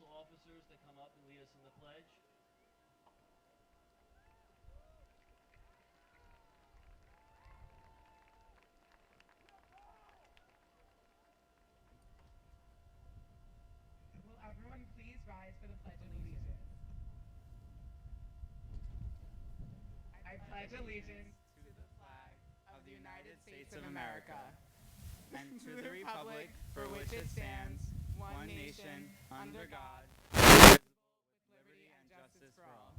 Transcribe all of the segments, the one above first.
council officers to come up and lead us in the pledge. Will everyone please rise for the Pledge of Allegiance? I pledge allegiance to the flag of the United States of America and to the republic for which it stands, one nation, under God, indivisible, with liberty and justice for all.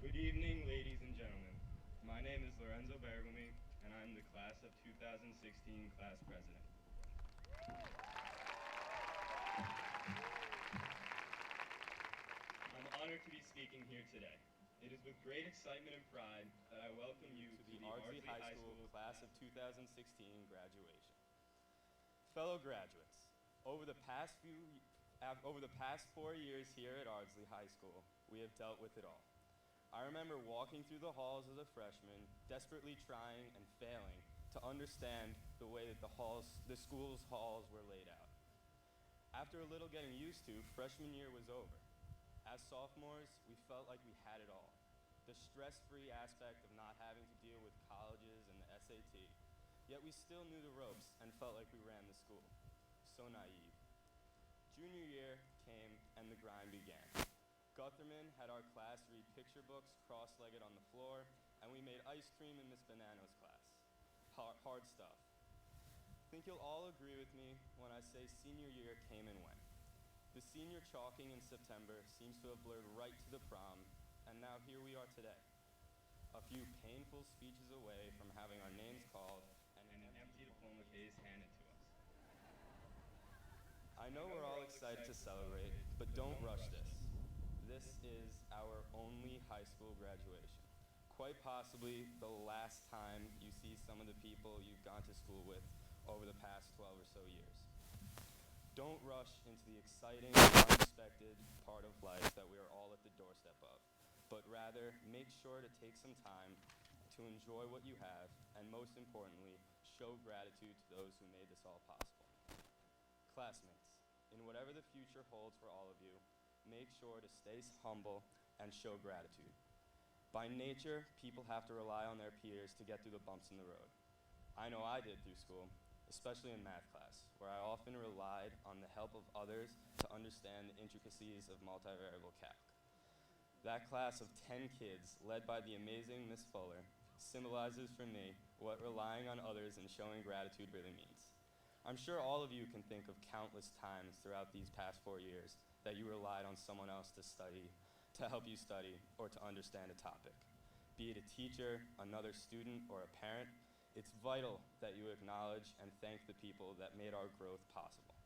Good evening, ladies and gentlemen. My name is Lorenzo Bergomi, and I'm the class of 2016 class president. I'm honored to be speaking here today. It is with great excitement and pride that I welcome you to the Ardsley High School class of 2016 graduation. Fellow graduates, over the past 4 years here at Ardsley High School, we have dealt with it all. I remember walking through the halls as a freshman, desperately trying and failing to understand the way that the school's halls were laid out. After a little getting used to, freshman year was over. As sophomores, we felt like we had it all. The stress-free aspect of not having to deal with colleges and the SAT. Yet we still knew the ropes and felt like we ran the school. So naive. Junior year came and the grind began. Gutherman had our class read picture books cross-legged on the floor, and we made ice cream in Miss Banano's class. Hard stuff. Think you'll all agree with me when I say senior year came and went. The senior chalking in September seems to have blurred right to the prom, and now here we are today. A few painful speeches away from having our names called and an empty diploma case handed to us. I know we're all excited to celebrate, but don't rush this. This is our only high school graduation. Quite possibly the last time you see some of the people you've gone to school with over the past 12 or so years. Don't rush into the exciting, unexpected part of life that we are all at the doorstep of, but rather make sure to take some time to enjoy what you have, and most importantly, show gratitude to those who made this all possible. Classmates, in whatever the future holds for all of you, make sure to stay humble and show gratitude. By nature, people have to rely on their peers to get through the bumps in the road. I know I did through school, especially in math class, where I often relied on the help of others to understand the intricacies of multivariable calc. That class of 10 kids, led by the amazing Miss Fuller, symbolizes for me what relying on others and showing gratitude really means. I'm sure all of you can think of countless times throughout these past 4 years that you relied on someone else to help you study, or to understand a topic. Be it a teacher, another student, or a parent, it's vital that you acknowledge and thank the people that made our growth possible.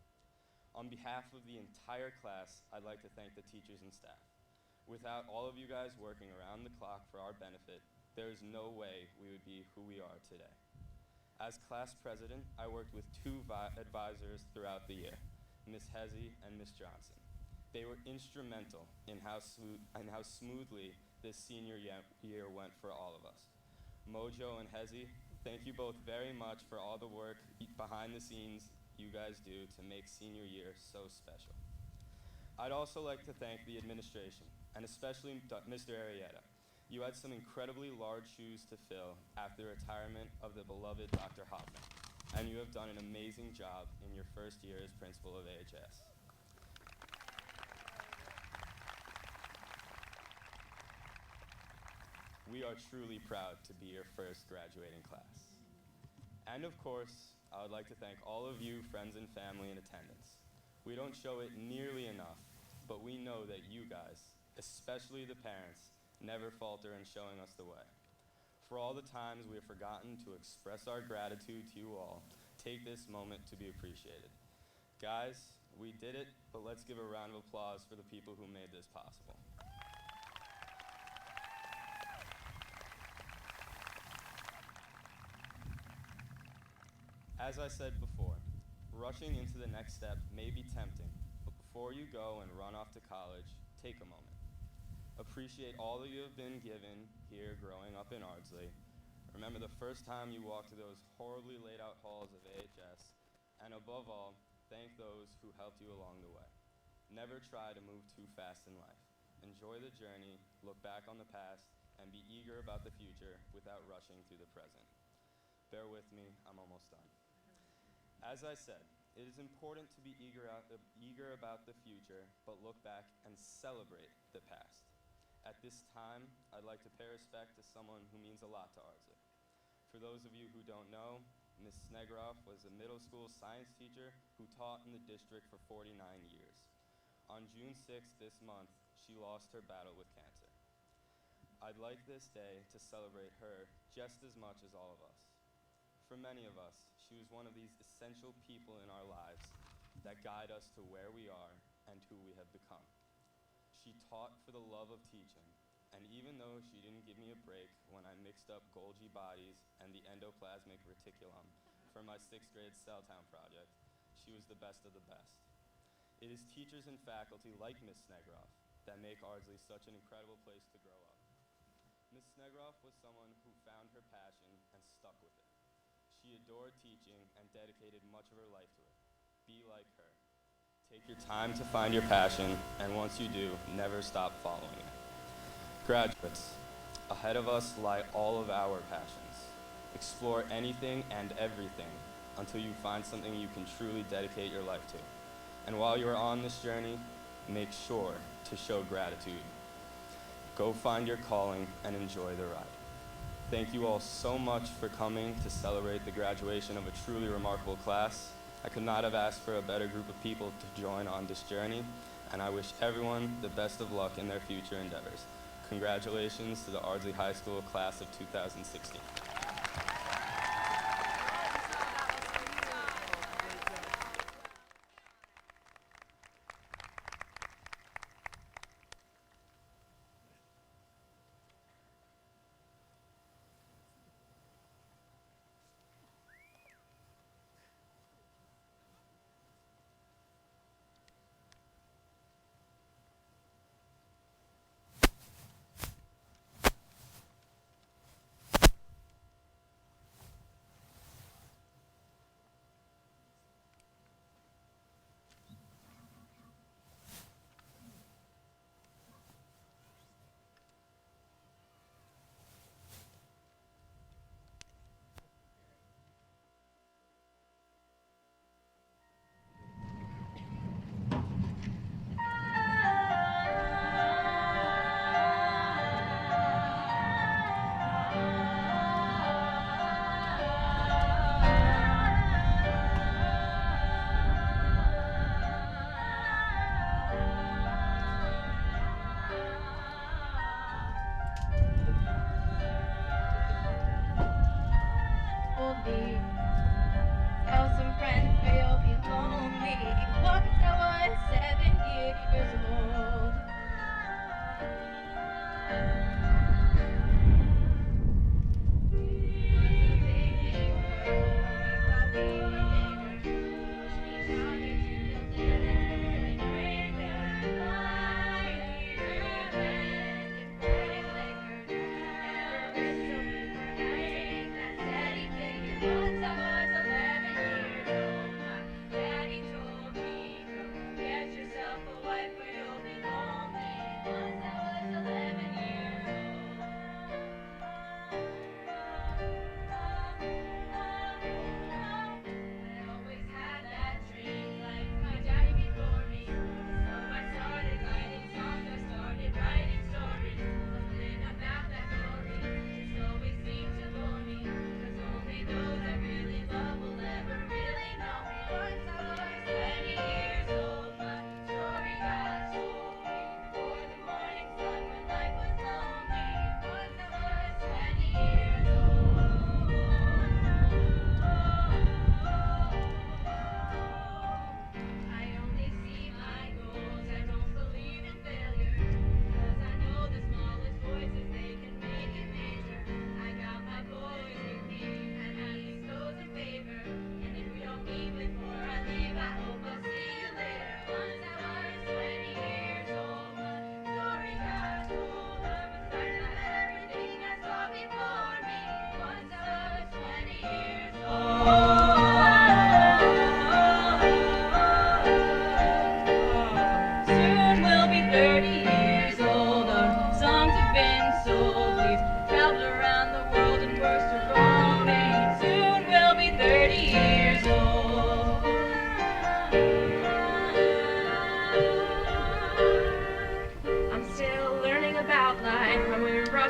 On behalf of the entire class, I'd like to thank the teachers and staff. Without all of you guys working around the clock for our benefit, there is no way we would be who we are today. As class president, I worked with two advisors throughout the year, Ms. Hezzy and Ms. Johnson. They were instrumental in how smoothly this senior year went for all of us. Mojo and Hezzy, thank you both very much for all the work behind the scenes you guys do to make senior year so special. I'd also like to thank the administration, and especially Mr. Arrieta. You had some incredibly large shoes to fill after the retirement of the beloved Dr. Hoffman, and you have done an amazing job in your first year as principal of AHS. We are truly proud to be your first graduating class. And of course, I would like to thank all of you, friends and family in attendance. We don't show it nearly enough, but we know that you guys, especially the parents, never falter in showing us the way. For all the times we have forgotten to express our gratitude to you all, take this moment to be appreciated. Guys, we did it, but let's give a round of applause for the people who made this possible. As I said before, rushing into the next step may be tempting, but before you go and run off to college, take a moment. Appreciate all that you have been given here growing up in Ardsley. Remember the first time you walked through those horribly laid out halls of AHS, and above all, thank those who helped you along the way. Never try to move too fast in life. Enjoy the journey, look back on the past, and be eager about the future without rushing through the present. Bear with me, I'm almost done. As I said, it is important to be eager about the future, but look back and celebrate the past. At this time, I'd like to pay respect to someone who means a lot to Ardsley. For those of you who don't know, Ms. Snegroff was a middle school science teacher who taught in the district for 49 years. On June 6th this month, she lost her battle with cancer. I'd like this day to celebrate her just as much as all of us. For many of us, she was one of these essential people in our lives that guide us to where we are and who we have become. She taught for the love of teaching, and even though she didn't give me a break when I mixed up Golgi bodies and the endoplasmic reticulum for my 6th grade cell town project, she was the best of the best. It is teachers and faculty like Ms. Snegroff that make Ardsley such an incredible place to grow up. Ms. Snegroff was someone who found her passion and stuck with it. She adored teaching and dedicated much of her life to it. Be like her. Take your time to find your passion, and once you do, never stop following it. Graduates, ahead of us lie all of our passions. Explore anything and everything until you find something you can truly dedicate your life to. And while you are on this journey, make sure to show gratitude. Go find your calling and enjoy the ride. Thank you all so much for coming to celebrate the graduation of a truly remarkable class. I could not have asked for a better group of people to join on this journey, and I wish everyone the best of luck in their future endeavors. Congratulations to the Ardsley High School class of 2016.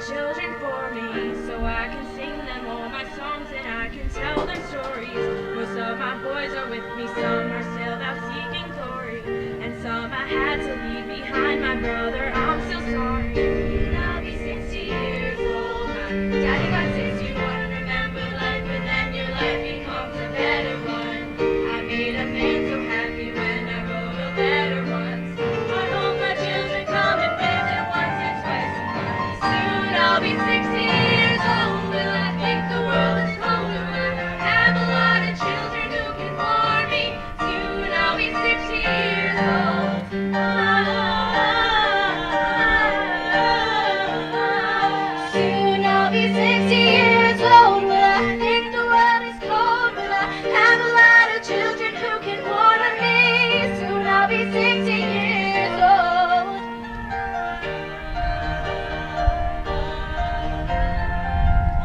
children for me, so I can sing them all my songs and I can tell them stories. Most of my boys are with me, some are sailed out seeking glory, and some I had to leave behind. My brother, I'm still sorry. Soon I'll be 60 years old. My daddy got 61. Remember life, but then your life becomes a better one. I made a man so happy when I wrote a letter once. I hope my children come and visit once or twice a month. Soon I'll be 60 years old. Will I think the world is cold? Will I have a lot of children who can bore me? Soon I'll be 60 years old. Soon I'll be 60 years old. Will I think the world is cold? Will I have a lot of children who can water me? Soon I'll be 60 years old.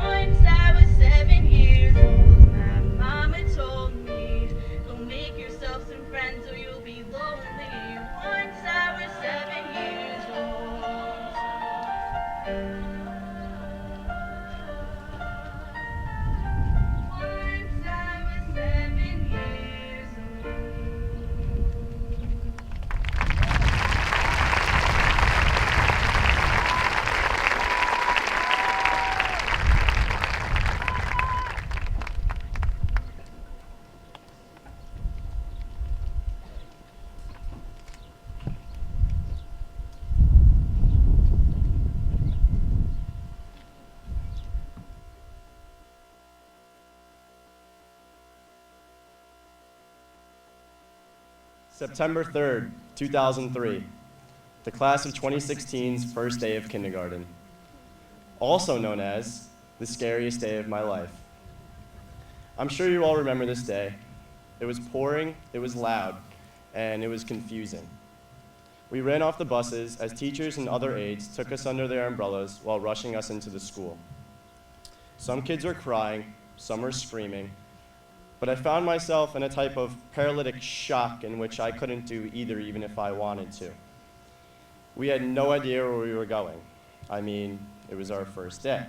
Once I was 7 years old, my mama told me, go make yourself some friends or you'll be lonely. Once I was 7 years old. Once I was 7 years September 3rd, 2003, the class of 2016's first day of kindergarten, also known as the scariest day of my life. I'm sure you all remember this day. It was pouring, it was loud, and it was confusing. We ran off the buses as teachers and other aides took us under their umbrellas while rushing us into the school. Some kids were crying, some were screaming, but I found myself in a type of paralytic shock in which I couldn't do either even if I wanted to. We had no idea where we were going. I mean, it was our first day.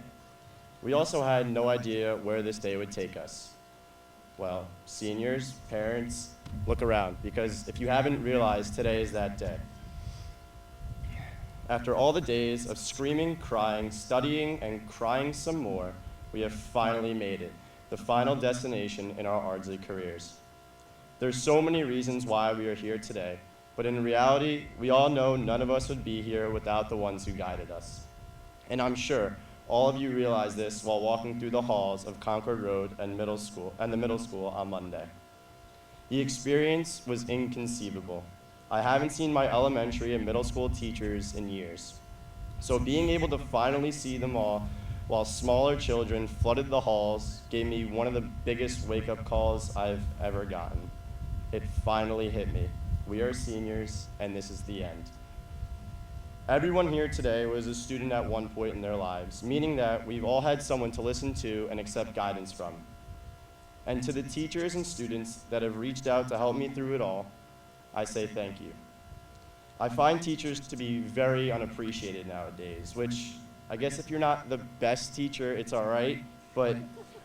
We also had no idea where this day would take us. Well, seniors, parents, look around, because if you haven't realized, today is that day. After all the days of screaming, crying, studying, and crying some more, we have finally made it. The final destination in our Ardsley careers. There's so many reasons why we are here today, but in reality, we all know none of us would be here without the ones who guided us. And I'm sure all of you realize this while walking through the halls of Concord Road and the middle school on Monday. The experience was inconceivable. I haven't seen my elementary and middle school teachers in years. So being able to finally see them all while smaller children flooded the halls gave me one of the biggest wake-up calls I've ever gotten. It finally hit me. We are seniors, and this is the end. Everyone here today was a student at one point in their lives, meaning that we've all had someone to listen to and accept guidance from. And to the teachers and students that have reached out to help me through it all, I say thank you. I find teachers to be very unappreciated nowadays, which I guess if you're not the best teacher, it's all right, but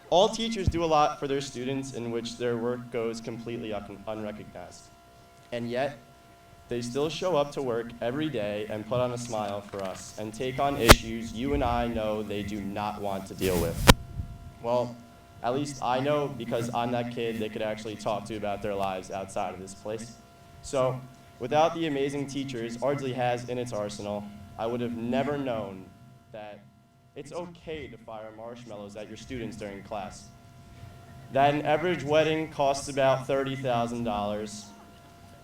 all teachers do a lot for their students in which their work goes completely unrecognized. And yet, they still show up to work every day and put on a smile for us and take on issues you and I know they do not want to deal with. Well, at least I know because I'm that kid they could actually talk to about their lives outside of this place. So, without the amazing teachers Ardsley has in its arsenal, I would have never known that it's okay to fire marshmallows at your students during class. That an average wedding costs about $30,000.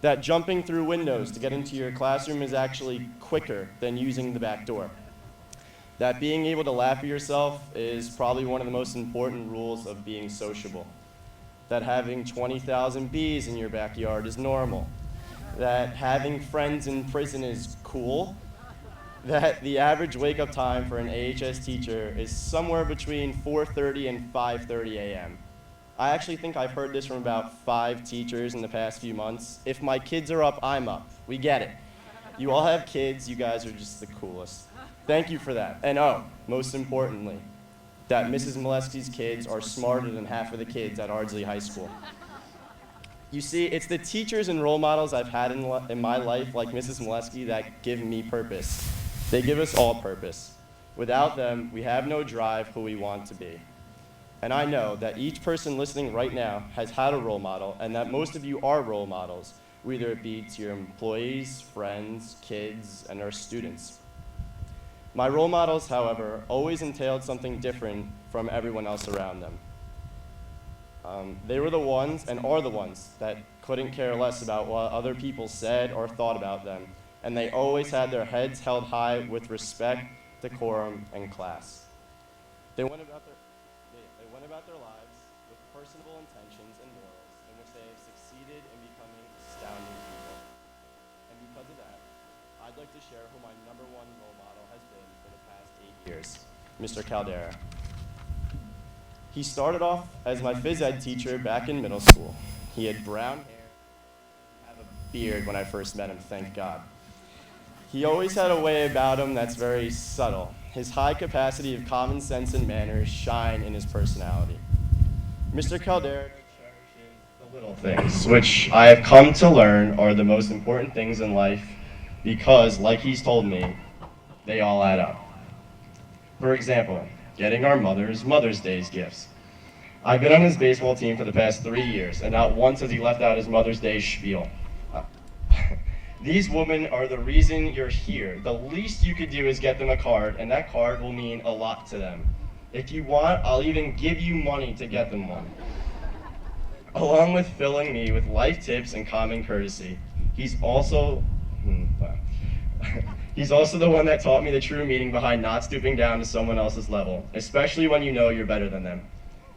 That jumping through windows to get into your classroom is actually quicker than using the back door. That being able to laugh at yourself is probably one of the most important rules of being sociable. That having 20,000 bees in your backyard is normal. That having friends in prison is cool. That the average wake-up time for an AHS teacher is somewhere between 4:30 and 5:30 a.m. I actually think I've heard this from about 5 teachers in the past few months. If my kids are up, I'm up. We get it. You all have kids, you guys are just the coolest. Thank you for that. And oh, most importantly, that Mrs. Molesky's kids are smarter than half of the kids at Ardsley High School. You see, it's the teachers and role models I've had in my life, like Mrs. Molesky, that give me purpose. They give us all purpose. Without them, we have no drive who we want to be. And I know that each person listening right now has had a role model, and that most of you are role models, whether it be to your employees, friends, kids, and our students. My role models, however, always entailed something different from everyone else around them. They were the ones, and are the ones, that couldn't care less about what other people said or thought about them, and they always had their heads held high with respect, decorum, and class. They went about their lives with personable intentions and morals in which they have succeeded in becoming astounding people. And because of that, I'd like to share who my #1 role model has been for the past 8 years, Mr. Caldera. He started off as my phys ed teacher back in middle school. He had brown hair, and a beard when I first met him, thank God. He always had a way about him that's very subtle. His high capacity of common sense and manners shine in his personality. Mr. Caldera cherishes the little things, which I have come to learn are the most important things in life because, like he's told me, they all add up. For example, getting our mothers Mother's Day's gifts. I've been on his baseball team for the past 3 years, and not once has he left out his Mother's Day spiel. These women are the reason you're here. The least you could do is get them a card, and that card will mean a lot to them. If you want, I'll even give you money to get them one. Along with filling me with life tips and common courtesy, he's also the one that taught me the true meaning behind not stooping down to someone else's level, especially when you know you're better than them.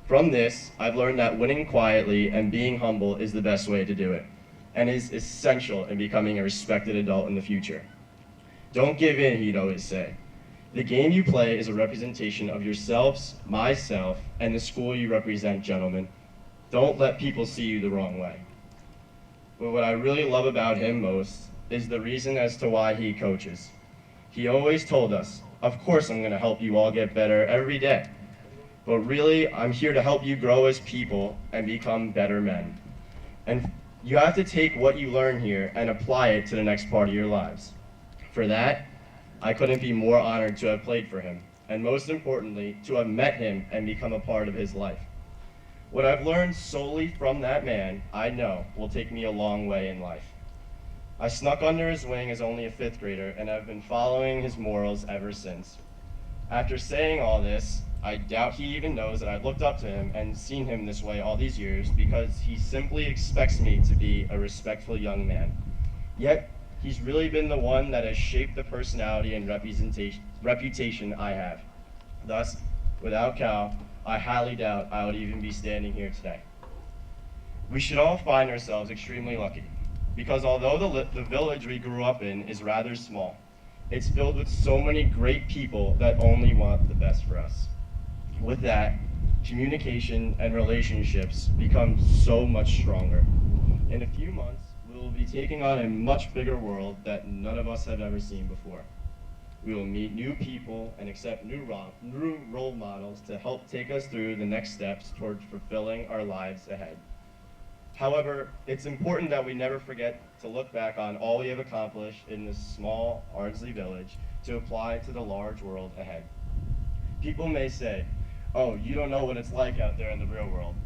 From this, I've learned that winning quietly and being humble is the best way to do it, and is essential in becoming a respected adult in the future. Don't give in, he'd always say. The game you play is a representation of yourselves, myself, and the school you represent, gentlemen. Don't let people see you the wrong way. But what I really love about him most is the reason as to why he coaches. He always told us, of course I'm going to help you all get better every day, but really I'm here to help you grow as people and become better men. And you have to take what you learn here and apply it to the next part of your lives. For that, I couldn't be more honored to have played for him, and most importantly, to have met him and become a part of his life. What I've learned solely from that man, I know, will take me a long way in life. I snuck under his wing as only a 5th grader, and I've been following his morals ever since. After saying all this, I doubt he even knows that I've looked up to him and seen him this way all these years because he simply expects me to be a respectful young man. Yet, he's really been the one that has shaped the personality and reputation I have. Thus, without Cal, I highly doubt I would even be standing here today. We should all find ourselves extremely lucky, because although the village we grew up in is rather small, it's filled with so many great people that only want the best for us. With that, communication and relationships become so much stronger. In a few months, we will be taking on a much bigger world that none of us have ever seen before. We will meet new people and accept new role models to help take us through the next steps toward fulfilling our lives ahead. However, it's important that we never forget to look back on all we have accomplished in this small Ardsley village to apply to the large world ahead. People may say, oh, you don't know what it's like out there in the real world.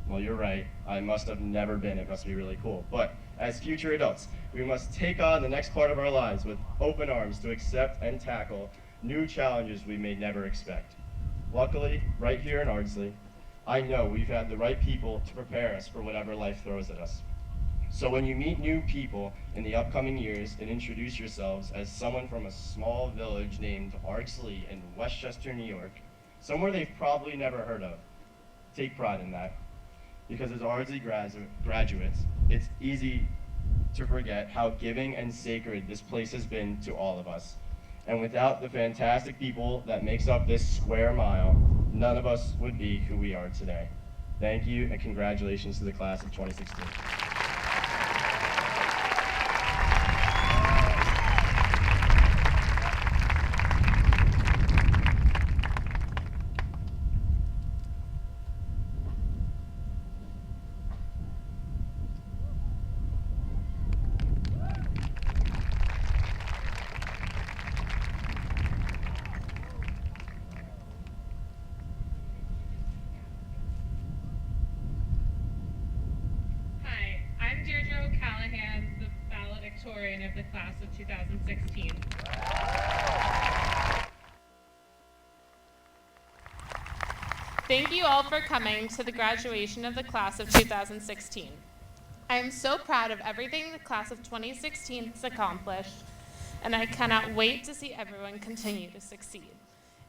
Well, you're right. I must have never been. It must be really cool. But as future adults, we must take on the next part of our lives with open arms to accept and tackle new challenges we may never expect. Luckily, right here in Ardsley, I know we've had the right people to prepare us for whatever life throws at us. So when you meet new people in the upcoming years and introduce yourselves as someone from a small village named Ardsley in Westchester, New York, somewhere they've probably never heard of, take pride in that. Because as Ardsley graduates, it's easy to forget how giving and sacred this place has been to all of us. And without the fantastic people that makes up this square mile, none of us would be who we are today. Thank you, and congratulations to the class of 2016. valedictorian of the class of 2016. Thank you all for coming to the graduation of the class of 2016. I am so proud of everything the class of 2016 has accomplished, and I cannot wait to see everyone continue to succeed.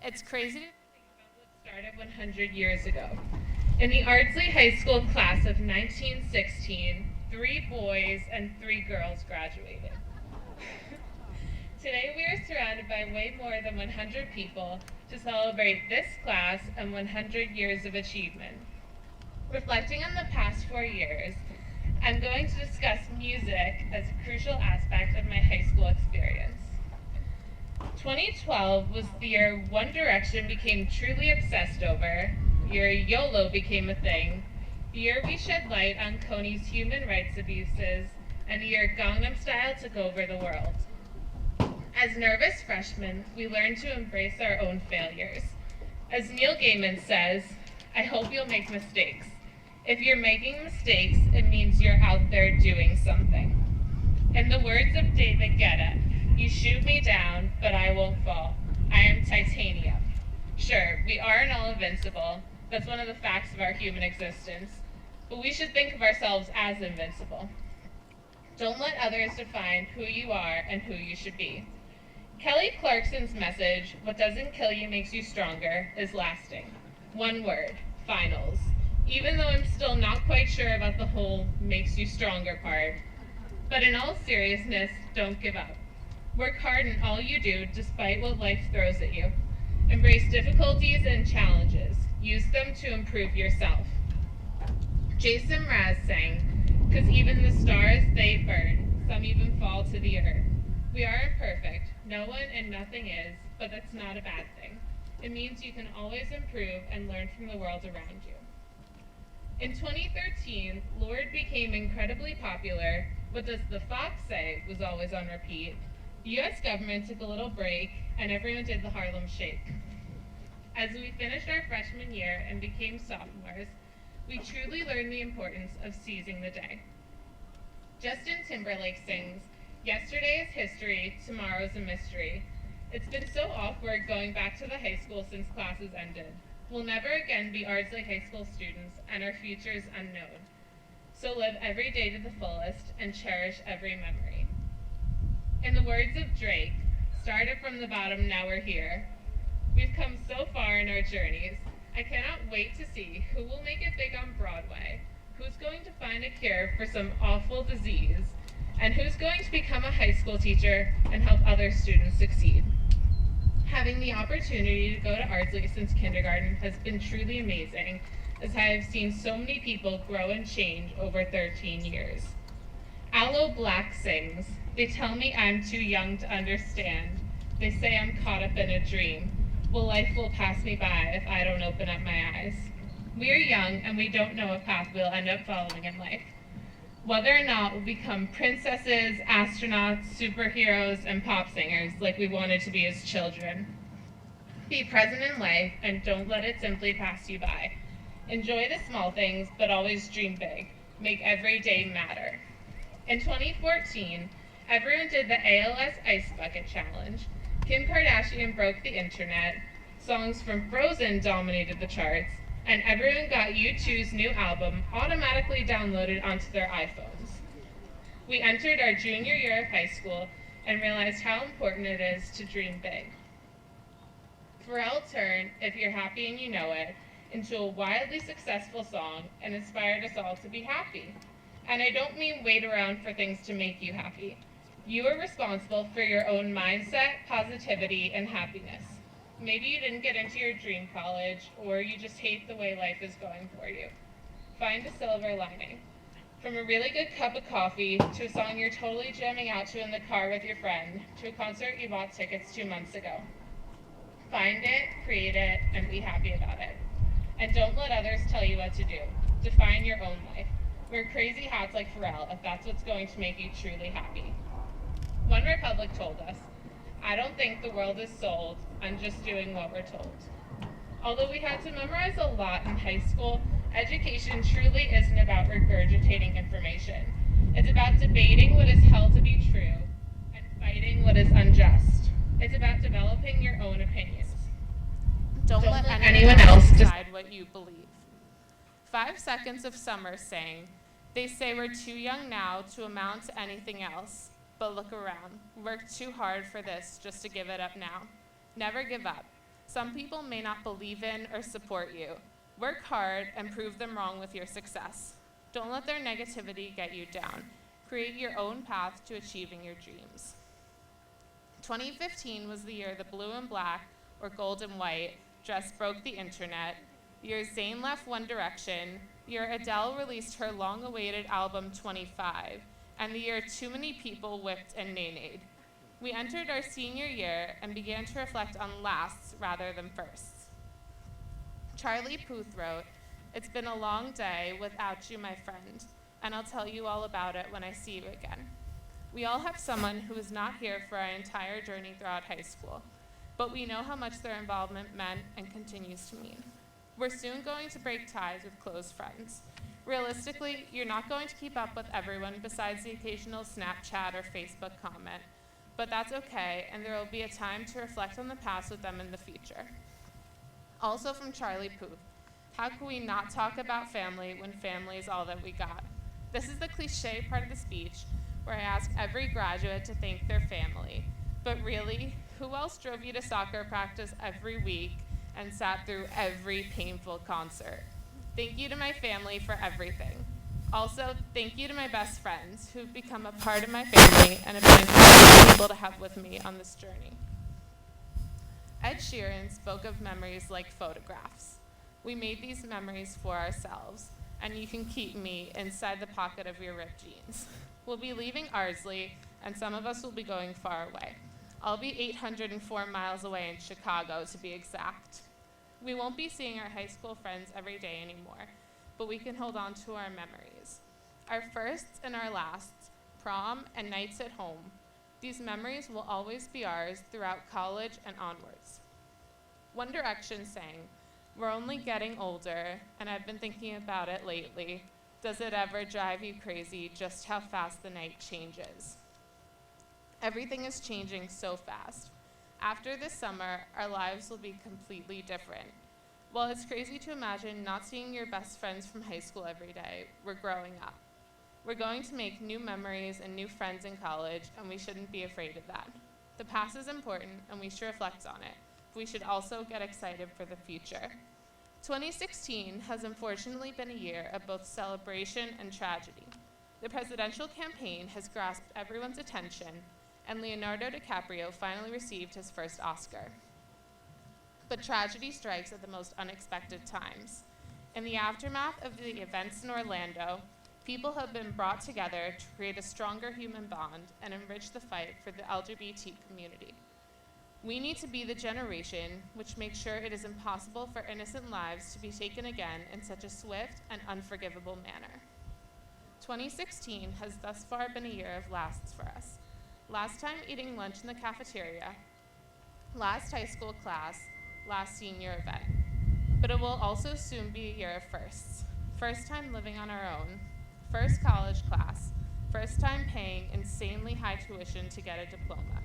It's crazy to think about what started 100 years ago. In the Ardsley High School class of 1916, 3 boys and 3 girls graduated. Today we are surrounded by way more than 100 people to celebrate this class and 100 years of achievement. Reflecting on the past 4 years, I'm going to discuss music as a crucial aspect of my high school experience. 2012 was the year One Direction became truly obsessed over, the year YOLO became a thing, the year we shed light on Kony's human rights abuses, and the year Gangnam Style took over the world. As nervous freshmen, we learned to embrace our own failures. As Neil Gaiman says, I hope you'll make mistakes. If you're making mistakes, it means you're out there doing something. In the words of David Guetta, you shoot me down, but I won't fall. I am titanium. Sure, we aren't all invincible. That's one of the facts of our human existence. But we should think of ourselves as invincible. Don't let others define who you are and who you should be. Kelly Clarkson's message, what doesn't kill you makes you stronger, is lasting. One word, finals. Even though I'm still not quite sure about the whole makes you stronger part. But in all seriousness, don't give up. Work hard in all you do despite what life throws at you. Embrace difficulties and challenges. Use them to improve yourself. Jason Mraz sang, "'Cause even the stars, they burn. Some even fall to the earth." We are imperfect. No one and nothing is, but that's not a bad thing. It means you can always improve and learn from the world around you. In 2013, Lorde became incredibly popular. What Does the Fox Say was always on repeat. The US government took a little break, and everyone did the Harlem Shake. As we finished our freshman year and became sophomores, we truly learned the importance of seizing the day. Justin Timberlake sings, "Yesterday is history, tomorrow's a mystery." It's been so awkward going back to the high school since classes ended. We'll never again be Ardsley High School students, and our future is unknown. So live every day to the fullest and cherish every memory. In the words of Drake, started from the bottom, now we're here. We've come so far in our journeys. I cannot wait to see who will make it big on Broadway, who's going to find a cure for some awful disease, and who's going to become a high school teacher and help other students succeed. Having the opportunity to go to Ardsley since kindergarten has been truly amazing, as I have seen so many people grow and change over 13 years. Aloe Black sings, "They tell me I'm too young to understand. They say I'm caught up in a dream. Well, life will pass me by if I don't open up my eyes." We are young and we don't know what path we'll end up following in life. Whether or not we'll become princesses, astronauts, superheroes, and pop singers like we wanted to be as children. Be present in life and don't let it simply pass you by. Enjoy the small things, but always dream big. Make every day matter. In 2014, everyone did the ALS Ice Bucket Challenge. Kim Kardashian broke the internet, songs from Frozen dominated the charts, and everyone got U2's new album automatically downloaded onto their iPhones. We entered our junior year of high school and realized how important it is to dream big. Pharrell turned "If You're Happy and You Know It" into a wildly successful song and inspired us all to be happy. And I don't mean wait around for things to make you happy. You are responsible for your own mindset, positivity, and happiness. Maybe you didn't get into your dream college, or you just hate the way life is going for you. Find a silver lining. From a really good cup of coffee, to a song you're totally jamming out to in the car with your friend, to a concert you bought tickets 2 months ago. Find it, create it, and be happy about it. And don't let others tell you what to do. Define your own life. Wear crazy hats like Pharrell if that's what's going to make you truly happy. One Republic told us, "I don't think the world is sold, I'm just doing what we're told." Although we had to memorize a lot in high school, education truly isn't about regurgitating information. It's about debating what is held to be true, that you believe. 5 Seconds of Summer sang, "They say we're too young now to amount to anything else, but look around. Worked too hard for this just to give it up now. Never give up. Some people may not believe in or support you. Work hard and prove them wrong with your success. Don't let their negativity get you down. Create your own path to achieving your dreams." 2015 was the year the blue and black, or gold and white, dress broke the internet, the year Zayn left One Direction, the year Adele released her long-awaited album 25, and the year too many people whipped and nay-nayed. We entered our senior year and began to reflect on lasts rather than firsts. Charlie Puth wrote, "It's been a long day without you, my friend, and I'll tell you all about it when I see you again." We all have someone who was not here for our entire journey throughout high school, but we know how much their involvement meant and continues to mean. We're soon going to break ties with close friends. Realistically, you're not going to keep up with everyone besides the occasional Snapchat or Facebook comment, but that's okay, and there will be a time to reflect on the past with them in the future. Also from Charlie Puth, "How can we not talk about family when family is all that we got?" This is the cliche part of the speech where I ask every graduate to thank their family. But really, who else drove you to soccer practice every week and sat through every painful concert? Thank you to my family for everything. Also, thank you to my best friends who've become a part of my family and have been incredible people to have with me on this journey. Ed Sheeran spoke of memories like photographs. We made these memories for ourselves, and you can keep me inside the pocket of your ripped jeans. We'll be leaving Ardsley, and some of us will be going far away. I'll be 804 miles away in Chicago, to be exact. We won't be seeing our high school friends every day anymore, but we can hold on to our memories. Our firsts and our lasts, prom and nights at home. These memories will always be ours throughout college and onwards. One Direction sang, "We're only getting older, and I've been thinking about it lately. Does it ever drive you crazy just how fast the night changes?" Everything is changing so fast. After this summer, our lives will be completely different. While it's crazy to imagine not seeing your best friends from high school every day, we're growing up. We're going to make new memories and new friends in college, and we shouldn't be afraid of that. The past is important, and we should reflect on it. But we should also get excited for the future. 2016 has unfortunately been a year of both celebration and tragedy. The presidential campaign has grasped everyone's attention, and Leonardo DiCaprio finally received his first Oscar. But tragedy strikes at the most unexpected times. In the aftermath of the events in Orlando, people have been brought together to create a stronger human bond and enrich the fight for the LGBT community. We need to be the generation which makes sure it is impossible for innocent lives to be taken again in such a swift and unforgivable manner. 2016 has thus far been a year of lasts for us. Last time eating lunch in the cafeteria, last high school class, last senior event. But it will also soon be a year of firsts. First time living on our own, first college class, first time paying insanely high tuition to get a diploma.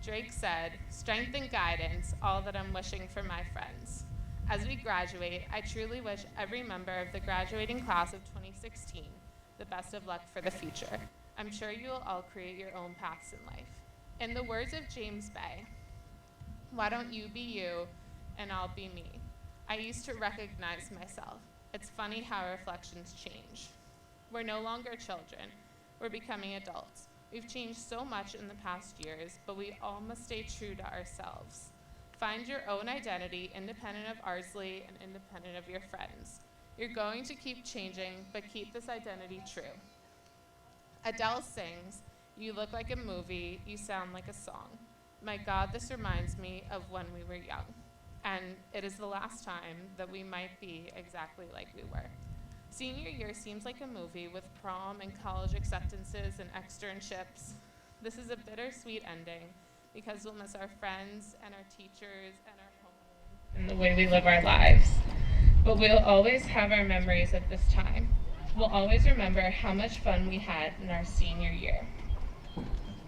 Drake said, "Strength and guidance, all that I'm wishing for my friends." As we graduate, I truly wish every member of the graduating class of 2016 the best of luck for the future. I'm sure you will all create your own paths in life. In the words of James Bay, "Why don't you be you and I'll be me?" I used to recognize myself. It's funny how reflections change. We're no longer children. We're becoming adults. We've changed so much in the past years, but we all must stay true to ourselves. Find your own identity independent of Ardsley and independent of your friends. You're going to keep changing, but keep this identity true. Adele sings, "You look like a movie, you sound like a song. My God, this reminds me of when we were young." And it is the last time that we might be exactly like we were. Senior year seems like a movie with prom and college acceptances and externships. This is a bittersweet ending because we'll miss our friends and our teachers and our home and the way we live our lives. But we'll always have our memories of this time. We'll always remember how much fun we had in our senior year.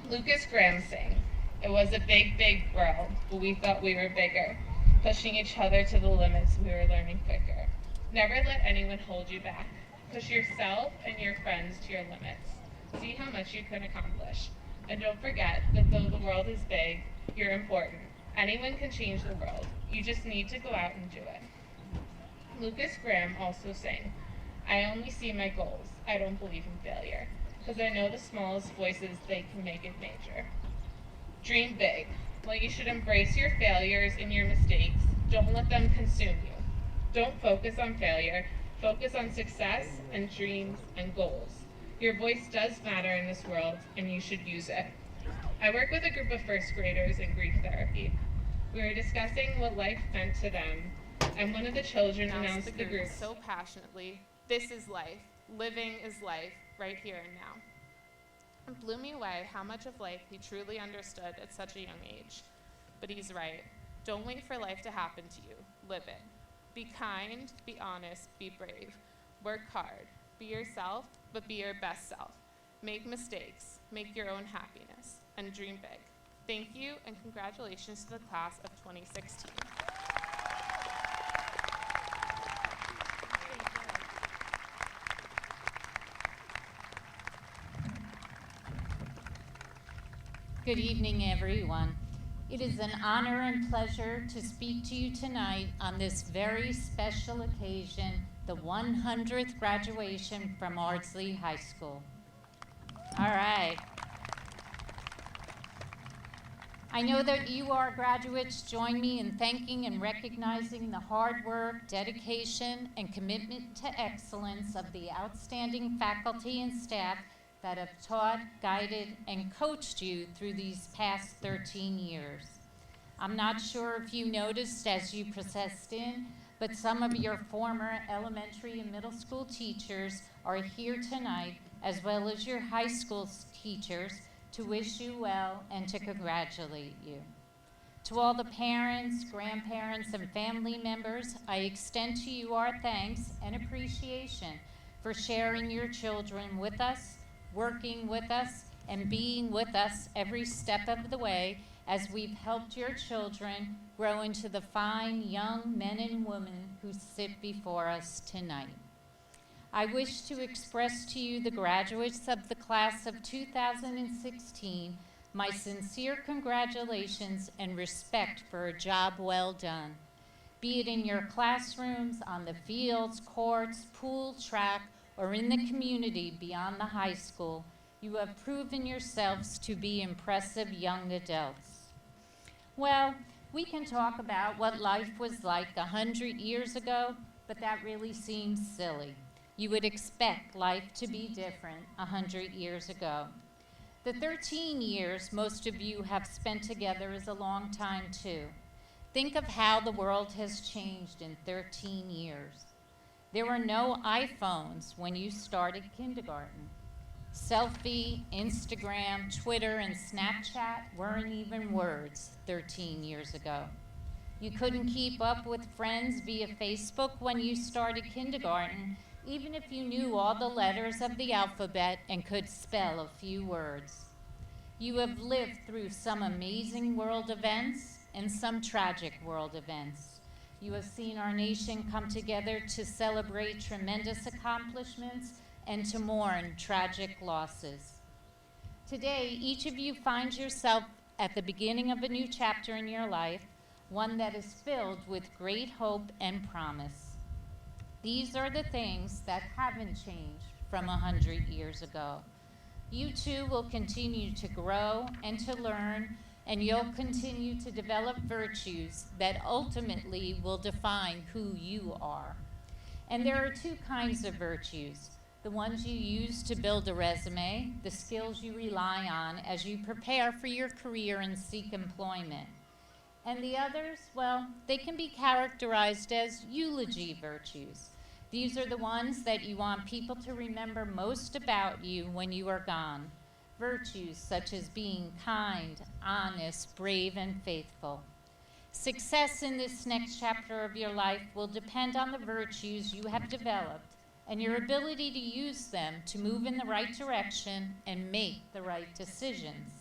Lucas Graham sang, "It was a big, big world, but we thought we were bigger. pushing each other to the limits we were learning quicker. Never let anyone hold you back. Push yourself and your friends to your limits. See how much you can accomplish. And don't forget that though the world is big, you're important. Anyone can change the world. You just need to go out and do it. Lucas Graham also sang, I only see my goals. I don't believe in failure. Because I know the smallest voices, they can make it major. Dream big. While you should embrace your failures and your mistakes, don't let them consume you. Don't focus on failure. Focus on success and dreams and goals. Your voice does matter in this world, and you should use it. I work with a group of first graders in grief therapy. We were discussing what life meant to them, and one of the children announced to the group so passionately, this is life. Living is life, right here and now. It blew me away how much of life he truly understood at such a young age. But he's right. Don't wait for life to happen to you. Live it. Be kind, be honest, be brave. Work hard. Be yourself, but be your best self. Make mistakes, make your own happiness, and dream big. Thank you, and congratulations to the class of 2016. Good evening, everyone. It is an honor and pleasure to speak to you tonight on this very special occasion, the 100th graduation from Ardsley High School. All right. I know that you, our graduates, join me in thanking and recognizing the hard work, dedication, and commitment to excellence of the outstanding faculty and staff that have taught, guided, and coached you through these past 13 years. I'm not sure if you noticed as you processed in, but some of your former elementary and middle school teachers are here tonight, as well as your high school teachers, to wish you well and to congratulate you. To all the parents, grandparents, and family members, I extend to you our thanks and appreciation for sharing your children with us, working with us, and being with us every step of the way as we've helped your children grow into the fine young men and women who sit before us tonight. I wish to express to you, the graduates of the class of 2016, my sincere congratulations and respect for a job well done. Be it in your classrooms, on the fields, courts, pool, track, or in the community beyond the high school, you have proven yourselves to be impressive young adults. Well, we can talk about what life was like 100 years ago, but that really seems silly. You would expect life to be different 100 years ago. The 13 years most of you have spent together is a long time too. Think of how the world has changed in 13 years. There were no iPhones when you started kindergarten. Selfie, Instagram, Twitter, and Snapchat weren't even words 13 years ago. You couldn't keep up with friends via Facebook when you started kindergarten, even if you knew all the letters of the alphabet and could spell a few words. You have lived through some amazing world events and some tragic world events. You have seen our nation come together to celebrate tremendous accomplishments and to mourn tragic losses. Today, each of you finds yourself at the beginning of a new chapter in your life, one that is filled with great hope and promise. These are the things that haven't changed from 100 years ago. You too will continue to grow and to learn, and you'll continue to develop virtues that ultimately will define who you are. And there are two kinds of virtues: the ones you use to build a resume, the skills you rely on as you prepare for your career and seek employment. And the others, well, they can be characterized as eulogy virtues. These are the ones that you want people to remember most about you when you are gone. Virtues such as being kind, honest, brave, and faithful. Success in this next chapter of your life will depend on the virtues you have developed and your ability to use them to move in the right direction and make the right decisions.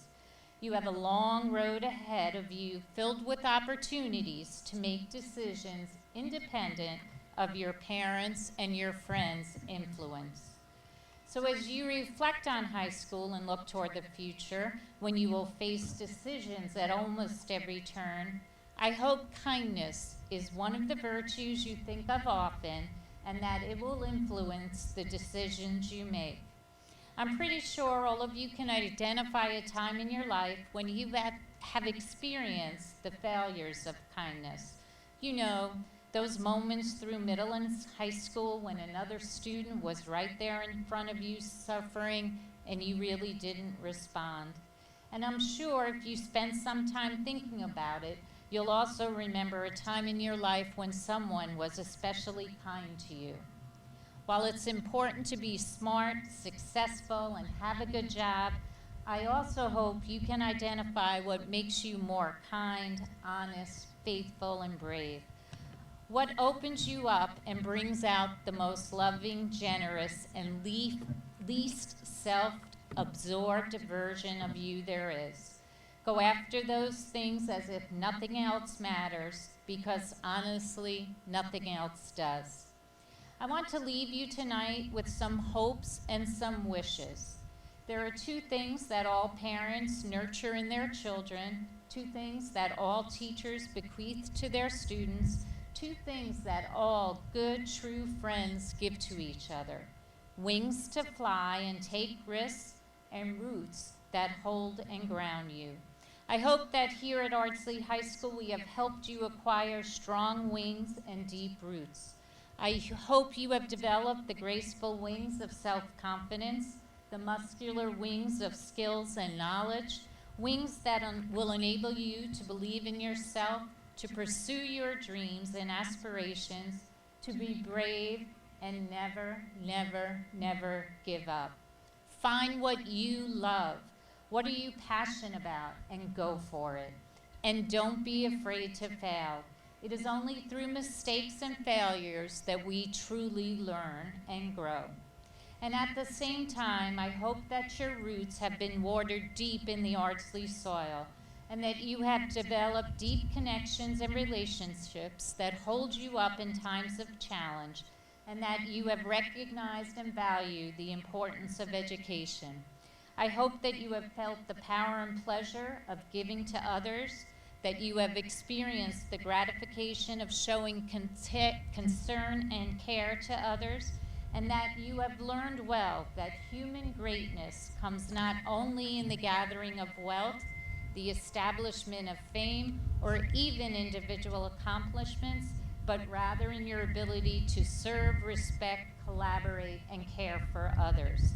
You have a long road ahead of you filled with opportunities to make decisions independent of your parents' and your friends' influence. So as you reflect on high school and look toward the future, when you will face decisions at almost every turn, I hope kindness is one of the virtues you think of often and that it will influence the decisions you make. I'm pretty sure all of you can identify a time in your life when you have experienced the failures of kindness. You know, those moments through middle and high school when another student was right there in front of you suffering and you really didn't respond. And I'm sure if you spend some time thinking about it, you'll also remember a time in your life when someone was especially kind to you. While it's important to be smart, successful, and have a good job, I also hope you can identify what makes you more kind, honest, faithful, and brave. What opens you up and brings out the most loving, generous, and least self-absorbed version of you there is. Go after those things as if nothing else matters, because honestly, nothing else does. I want to leave you tonight with some hopes and some wishes. There are two things that all parents nurture in their children, two things that all teachers bequeath to their students, two things that all good, true friends give to each other: wings to fly and take risks, and roots that hold and ground you. I hope that here at Ardsley High School we have helped you acquire strong wings and deep roots. I hope you have developed the graceful wings of self-confidence, the muscular wings of skills and knowledge, wings that will enable you to believe in yourself, to pursue your dreams and aspirations, to be brave and never, never, never give up. Find what you love. What are you passionate about? And go for it. And don't be afraid to fail. It is only through mistakes and failures that we truly learn and grow. And at the same time, I hope that your roots have been watered deep in the Ardsley soil, and that you have developed deep connections and relationships that hold you up in times of challenge, and that you have recognized and valued the importance of education. I hope that you have felt the power and pleasure of giving to others, that you have experienced the gratification of showing concern and care to others, and that you have learned well that human greatness comes not only in the gathering of wealth, the establishment of fame, or even individual accomplishments, but rather in your ability to serve, respect, collaborate, and care for others.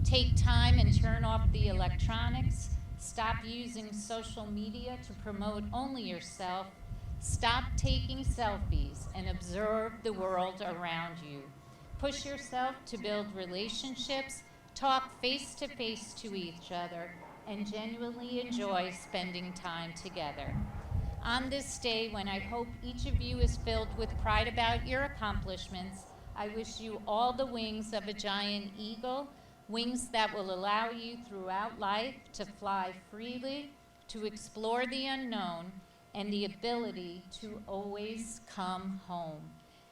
Take time and turn off the electronics. Stop using social media to promote only yourself. Stop taking selfies and observe the world around you. Push yourself to build relationships, talk face-to-face to each other, and genuinely enjoy spending time together. On this day, when I hope each of you is filled with pride about your accomplishments, I wish you all the wings of a giant eagle, wings that will allow you throughout life to fly freely, to explore the unknown, and the ability to always come home.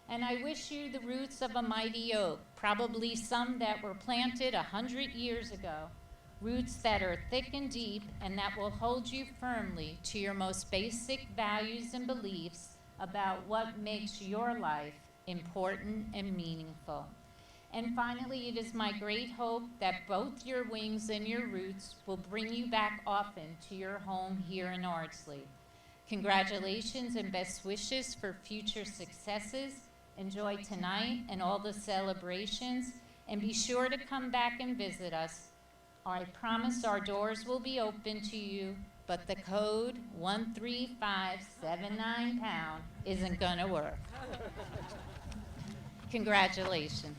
And I wish you the roots of a mighty oak, probably some that were planted 100 years ago, roots that are thick and deep and that will hold you firmly to your most basic values and beliefs about what makes your life important and meaningful. And finally, it is my great hope that both your wings and your roots will bring you back often to your home here in Ardsley. Congratulations and best wishes for future successes. Enjoy tonight and all the celebrations, and be sure to come back and visit us. I promise our doors will be open to you, but the code 13579 pound isn't gonna work. Congratulations.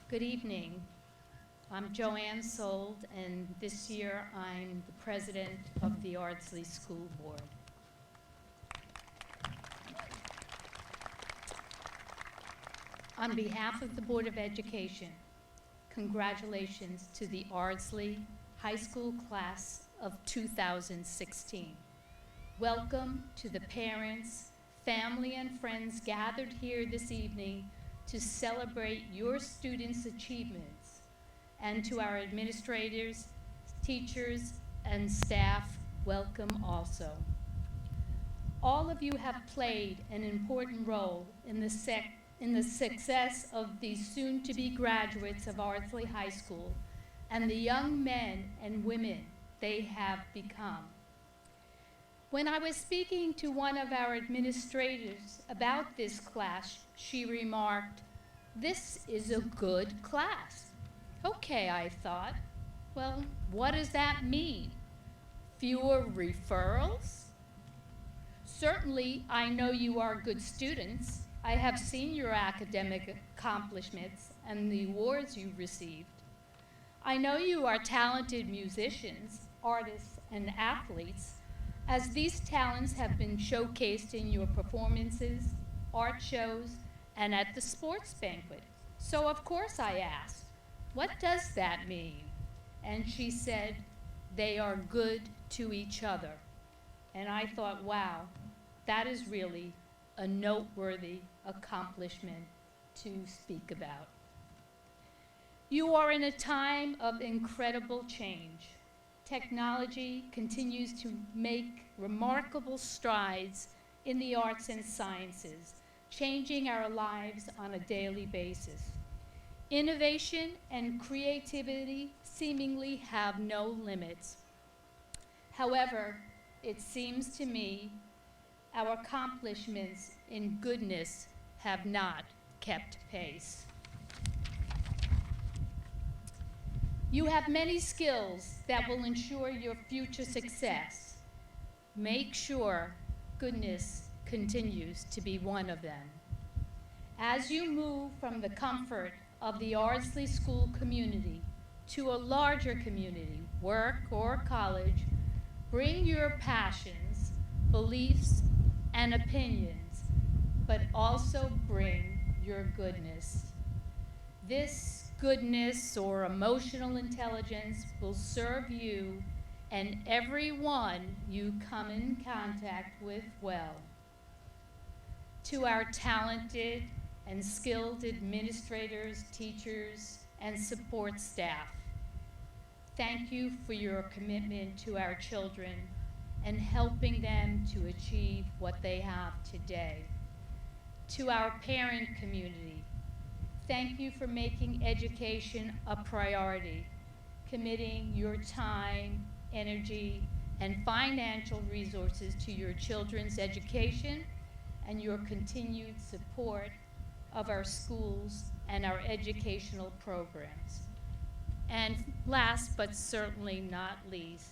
Good evening. I'm Joanne Sold, and this year I'm the president of the Ardsley School Board. On behalf of the Board of Education, congratulations to the Ardsley High School class of 2016. Welcome to the parents, family, and friends gathered here this evening to celebrate your students' achievements, and to our administrators, teachers, and staff, welcome also. All of you have played an important role in the success of these soon-to-be graduates of Ardsley High School and the young men and women they have become. When I was speaking to one of our administrators about this class, she remarked, "This is a good class." Okay, I thought, well, what does that mean? Fewer referrals? Certainly, I know you are good students. I have seen your academic accomplishments and the awards you received. I know you are talented musicians, artists, and athletes, as these talents have been showcased in your performances, art shows, and at the sports banquet. So of course I asked, what does that mean? And she said, they are good to each other. And I thought, wow, that is really a noteworthy accomplishment to speak about. You are in a time of incredible change. Technology continues to make remarkable strides in the arts and sciences, changing our lives on a daily basis. Innovation and creativity seemingly have no limits. However, it seems to me our accomplishments in goodness have not kept pace. You have many skills that will ensure your future success. Make sure goodness continues to be one of them. As you move from the comfort of the Ardsley School community to a larger community, work or college, bring your passions, beliefs, and opinions, but also bring your goodness. This goodness or emotional intelligence will serve you and everyone you come in contact with well. To our talented and skilled administrators, teachers, and support staff, thank you for your commitment to our children and helping them to achieve what they have today. To our parent community, thank you for making education a priority, committing your time, energy, and financial resources to your children's education and your continued support of our schools and our educational programs. And last but certainly not least,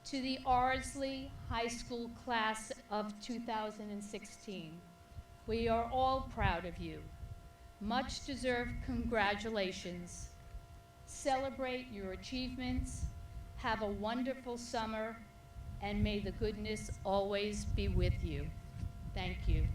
to the Ardsley High School class of 2016, we are all proud of you. Much deserved congratulations. Celebrate your achievements, have a wonderful summer, and may the goodness always be with you. Thank you.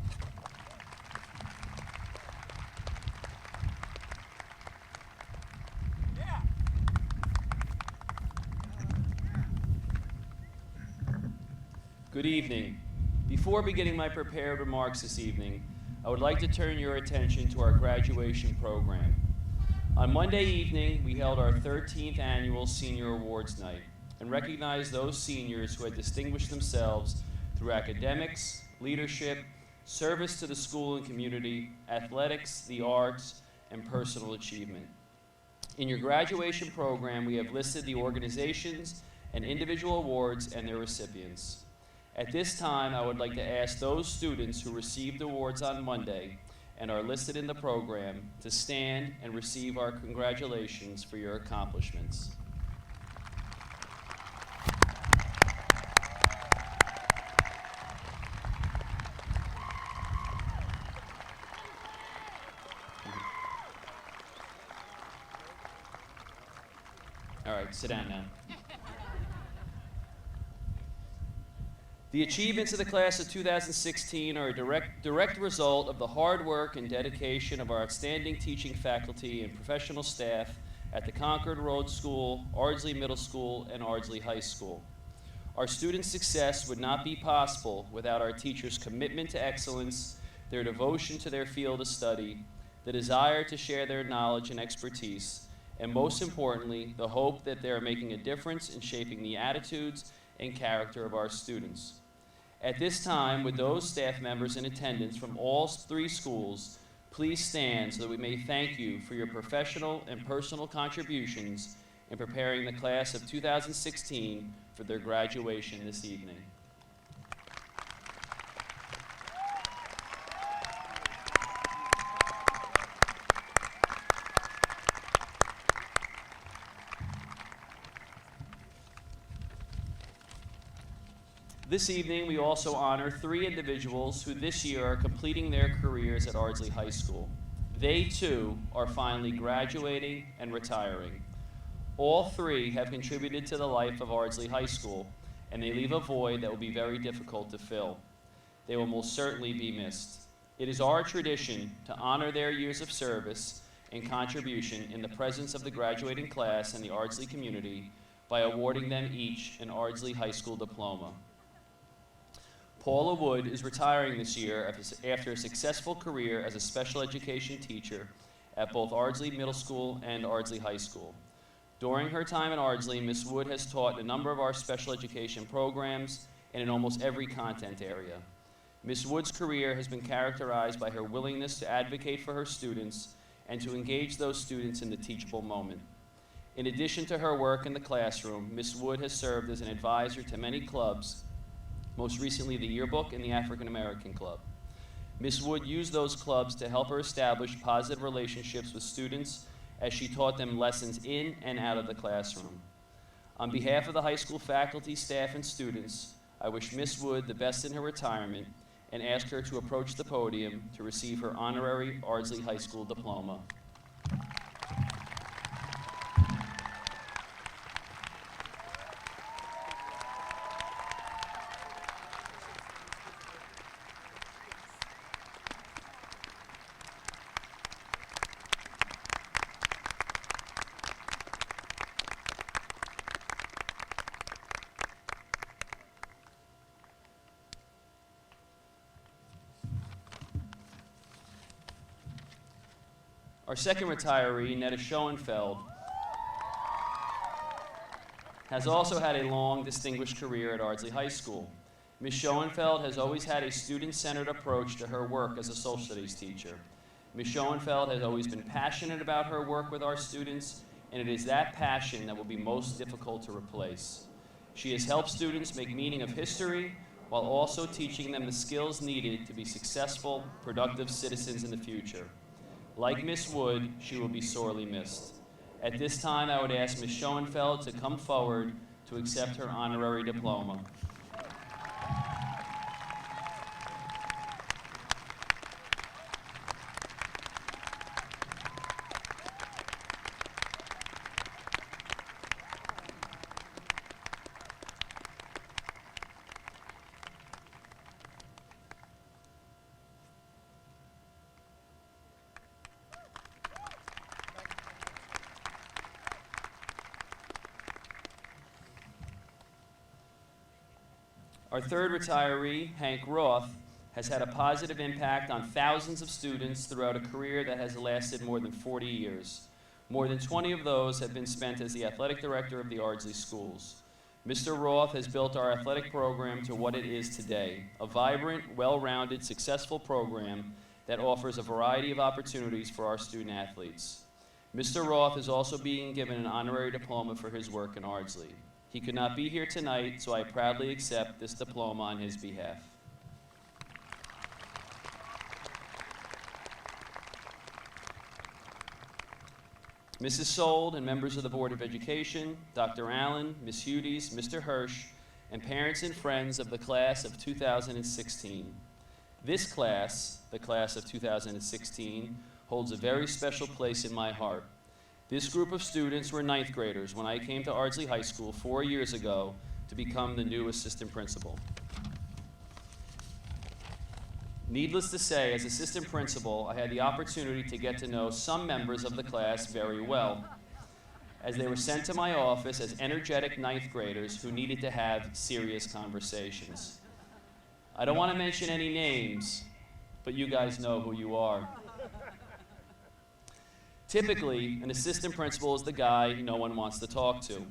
Good evening. Before beginning my prepared remarks this evening, I would like to turn your attention to our graduation program. On Monday evening, we held our 13th annual Senior Awards Night and recognized those seniors who had distinguished themselves through academics, leadership, service to the school and community, athletics, the arts, and personal achievement. In your graduation program, we have listed the organizations and individual awards and their recipients. At this time, I would like to ask those students who received awards on Monday and are listed in the program to stand and receive our congratulations for your accomplishments. right, sit down now. The achievements of the class of 2016 are a direct result of the hard work and dedication of our outstanding teaching faculty and professional staff at the Concord Road School, Ardsley Middle School, and Ardsley High School. Our students' success would not be possible without our teachers' commitment to excellence, their devotion to their field of study, the desire to share their knowledge and expertise, and most importantly, the hope that they are making a difference in shaping the attitudes and character of our students. At this time, with those staff members in attendance from all 3 schools, please stand so that we may thank you for your professional and personal contributions in preparing the class of 2016 for their graduation this evening. This evening, we also honor 3 individuals who this year are completing their careers at Ardsley High School. They, too, are finally graduating and retiring. All 3 have contributed to the life of Ardsley High School, and they leave a void that will be very difficult to fill. They will most certainly be missed. It is our tradition to honor their years of service and contribution in the presence of the graduating class and the Ardsley community by awarding them each an Ardsley High School diploma. Paula Wood is retiring this year after a successful career as a special education teacher at both Ardsley Middle School and Ardsley High School. During her time at Ardsley, Ms. Wood has taught a number of our special education programs and in almost every content area. Ms. Wood's career has been characterized by her willingness to advocate for her students and to engage those students in the teachable moment. In addition to her work in the classroom, Ms. Wood has served as an advisor to many clubs, most recently the Yearbook and the African American Club. Ms. Wood used those clubs to help her establish positive relationships with students as she taught them lessons in and out of the classroom. On behalf of the high school faculty, staff, and students, I wish Ms. Wood the best in her retirement and ask her to approach the podium to receive her honorary Ardsley High School diploma. Our second retiree, Netta Schoenfeld, has also had a long, distinguished career at Ardsley High School. Ms. Schoenfeld has always had a student-centered approach to her work as a social studies teacher. Ms. Schoenfeld has always been passionate about her work with our students, and it is that passion that will be most difficult to replace. She has helped students make meaning of history while also teaching them the skills needed to be successful, productive citizens in the future. Like Ms. Wood, she will be sorely missed. At this time, I would ask Ms. Schoenfeld to come forward to accept her honorary diploma. Our third retiree, Hank Roth, has had a positive impact on thousands of students throughout a career that has lasted more than 40 years. More than 20 of those have been spent as the athletic director of the Ardsley schools. Mr. Roth has built our athletic program to what it is today, a vibrant, well-rounded, successful program that offers a variety of opportunities for our student athletes. Mr. Roth is also being given an honorary diploma for his work in Ardsley. He could not be here tonight, so I proudly accept this diploma on his behalf. Mrs. Sold and members of the Board of Education, Dr. Allen, Ms. Hudes, Mr. Hirsch, and parents and friends of the class of 2016. This class, the class of 2016, holds a very special place in my heart. This group of students were ninth graders when I came to Ardsley High School 4 years ago to become the new assistant principal. Needless to say, as assistant principal, I had the opportunity to get to know some members of the class very well, as they were sent to my office as energetic ninth graders who needed to have serious conversations. I don't want to mention any names, but you guys know who you are. Typically, an assistant principal is the guy no one wants to talk to,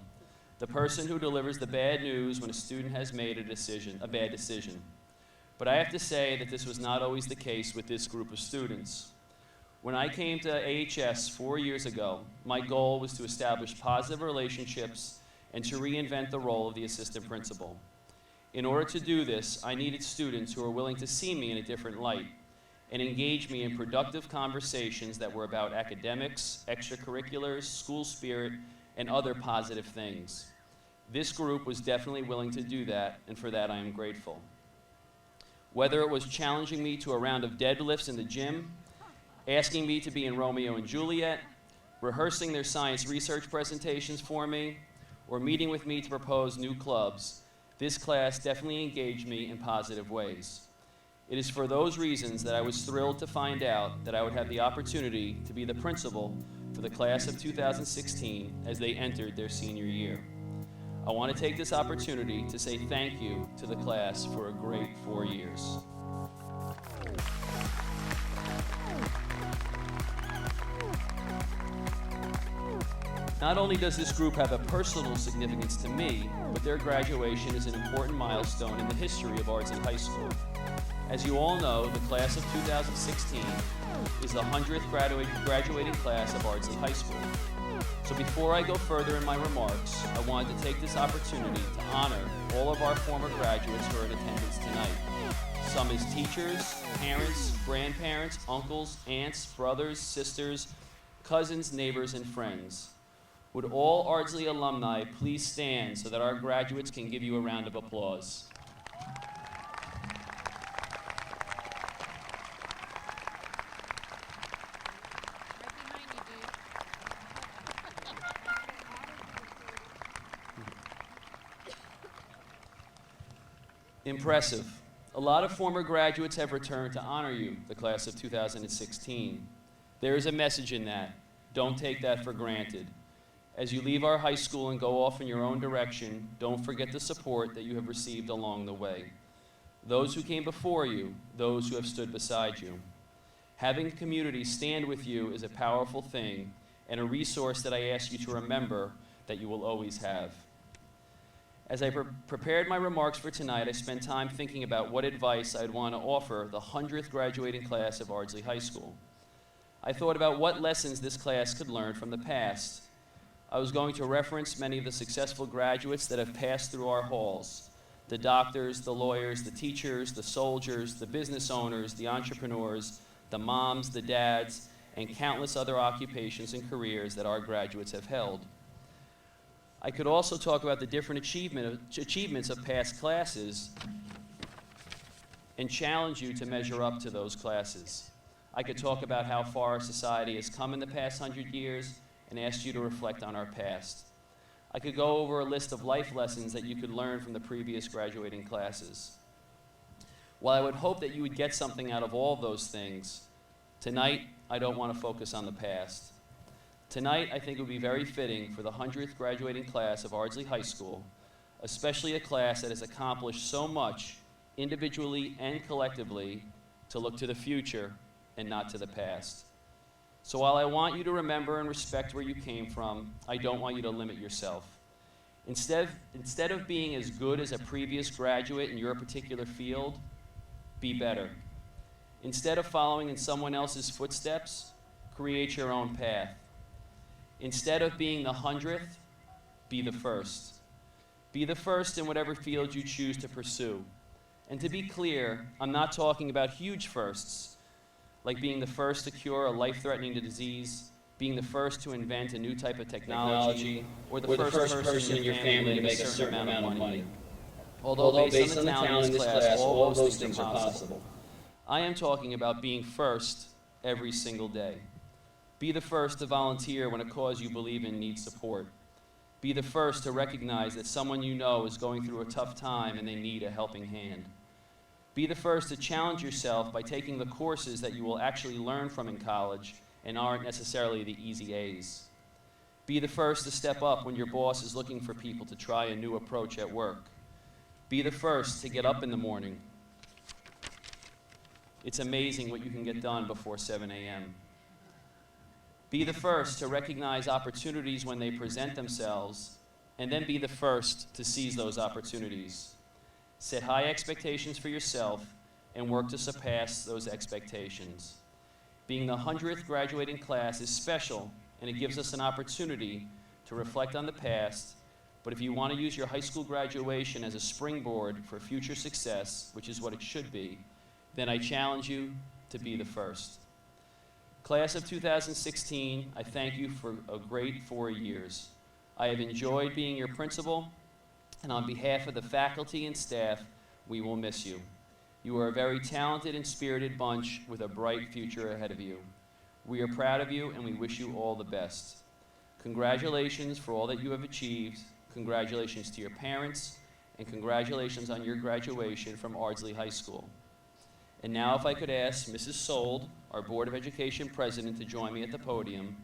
the person who delivers the bad news when a student has made a bad decision. But I have to say that this was not always the case with this group of students. When I came to AHS 4 years ago, my goal was to establish positive relationships and to reinvent the role of the assistant principal. In order to do this, I needed students who were willing to see me in a different light and engage me in productive conversations that were about academics, extracurriculars, school spirit, and other positive things. This group was definitely willing to do that, and for that I am grateful. Whether it was challenging me to a round of deadlifts in the gym, asking me to be in Romeo and Juliet, rehearsing their science research presentations for me, or meeting with me to propose new clubs, this class definitely engaged me in positive ways. It is for those reasons that I was thrilled to find out that I would have the opportunity to be the principal for the class of 2016 as they entered their senior year. I want to take this opportunity to say thank you to the class for a great 4 years. Not only does this group have a personal significance to me, but their graduation is an important milestone in the history of Ardsley High School. As you all know, the class of 2016 is the 100th graduating class of Ardsley High School. So before I go further in my remarks, I wanted to take this opportunity to honor all of our former graduates who are in attendance tonight. Some as teachers, parents, grandparents, uncles, aunts, brothers, sisters, cousins, neighbors, and friends. Would all Ardsley alumni please stand so that our graduates can give you a round of applause? Impressive. A lot of former graduates have returned to honor you, the class of 2016. There is a message in that. Don't take that for granted. As you leave our high school and go off in your own direction, don't forget the support that you have received along the way. Those who came before you, those who have stood beside you. Having a community stand with you is a powerful thing and a resource that I ask you to remember that you will always have. As I prepared my remarks for tonight, I spent time thinking about what advice I'd want to offer the 100th graduating class of Ardsley High School. I thought about what lessons this class could learn from the past. I was going to reference many of the successful graduates that have passed through our halls. The doctors, the lawyers, the teachers, the soldiers, the business owners, the entrepreneurs, the moms, the dads, and countless other occupations and careers that our graduates have held. I could also talk about the different achievements of past classes and challenge you to measure up to those classes. I could talk about how far our society has come in the past 100 years and ask you to reflect on our past. I could go over a list of life lessons that you could learn from the previous graduating classes. While I would hope that you would get something out of all of those things, tonight I don't want to focus on the past. Tonight, I think it would be very fitting for the 100th graduating class of Ardsley High School, especially a class that has accomplished so much individually and collectively, to look to the future and not to the past. So while I want you to remember and respect where you came from, I don't want you to limit yourself. Instead of being as good as a previous graduate in your particular field, be better. Instead of following in someone else's footsteps, create your own path. Instead of being the 100th, be the first. Be the first in whatever field you choose to pursue. And to be clear, I'm not talking about huge firsts, like being the first to cure a life-threatening disease, being the first to invent a new type of technology, or the first person in your family to make a certain amount of money. Although based on the talent in this class, all of those things are possible. I am talking about being first every single day. Be the first to volunteer when a cause you believe in needs support. Be the first to recognize that someone you know is going through a tough time and they need a helping hand. Be the first to challenge yourself by taking the courses that you will actually learn from in college and aren't necessarily the easy A's. Be the first to step up when your boss is looking for people to try a new approach at work. Be the first to get up in the morning. It's amazing what you can get done before 7 a.m. Be the first to recognize opportunities when they present themselves, and then be the first to seize those opportunities. Set high expectations for yourself and work to surpass those expectations. Being the 100th graduating class is special, and it gives us an opportunity to reflect on the past, but if you want to use your high school graduation as a springboard for future success, which is what it should be, then I challenge you to be the first. Class of 2016, I thank you for a great 4 years. I have enjoyed being your principal, and on behalf of the faculty and staff, we will miss you. You are a very talented and spirited bunch with a bright future ahead of you. We are proud of you, and we wish you all the best. Congratulations for all that you have achieved. Congratulations to your parents, and congratulations on your graduation from Ardsley High School. And now if I could ask Mrs. Sold, our Board of Education President, to join me at the podium.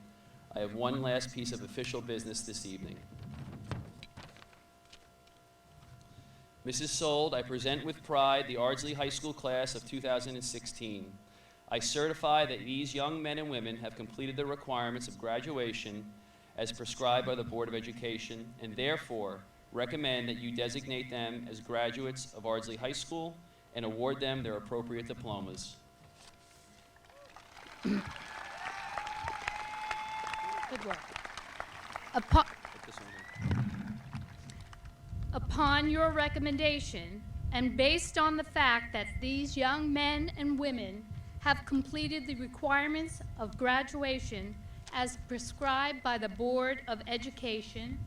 I have one last piece of official business this evening. Mrs. Sold, I present with pride the Ardsley High School class of 2016. I certify that these young men and women have completed the requirements of graduation as prescribed by the Board of Education, and therefore recommend that you designate them as graduates of Ardsley High School and award them their appropriate diplomas. Good work. Upon your recommendation, and based on the fact that these young men and women have completed the requirements of graduation as prescribed by the Board of Education,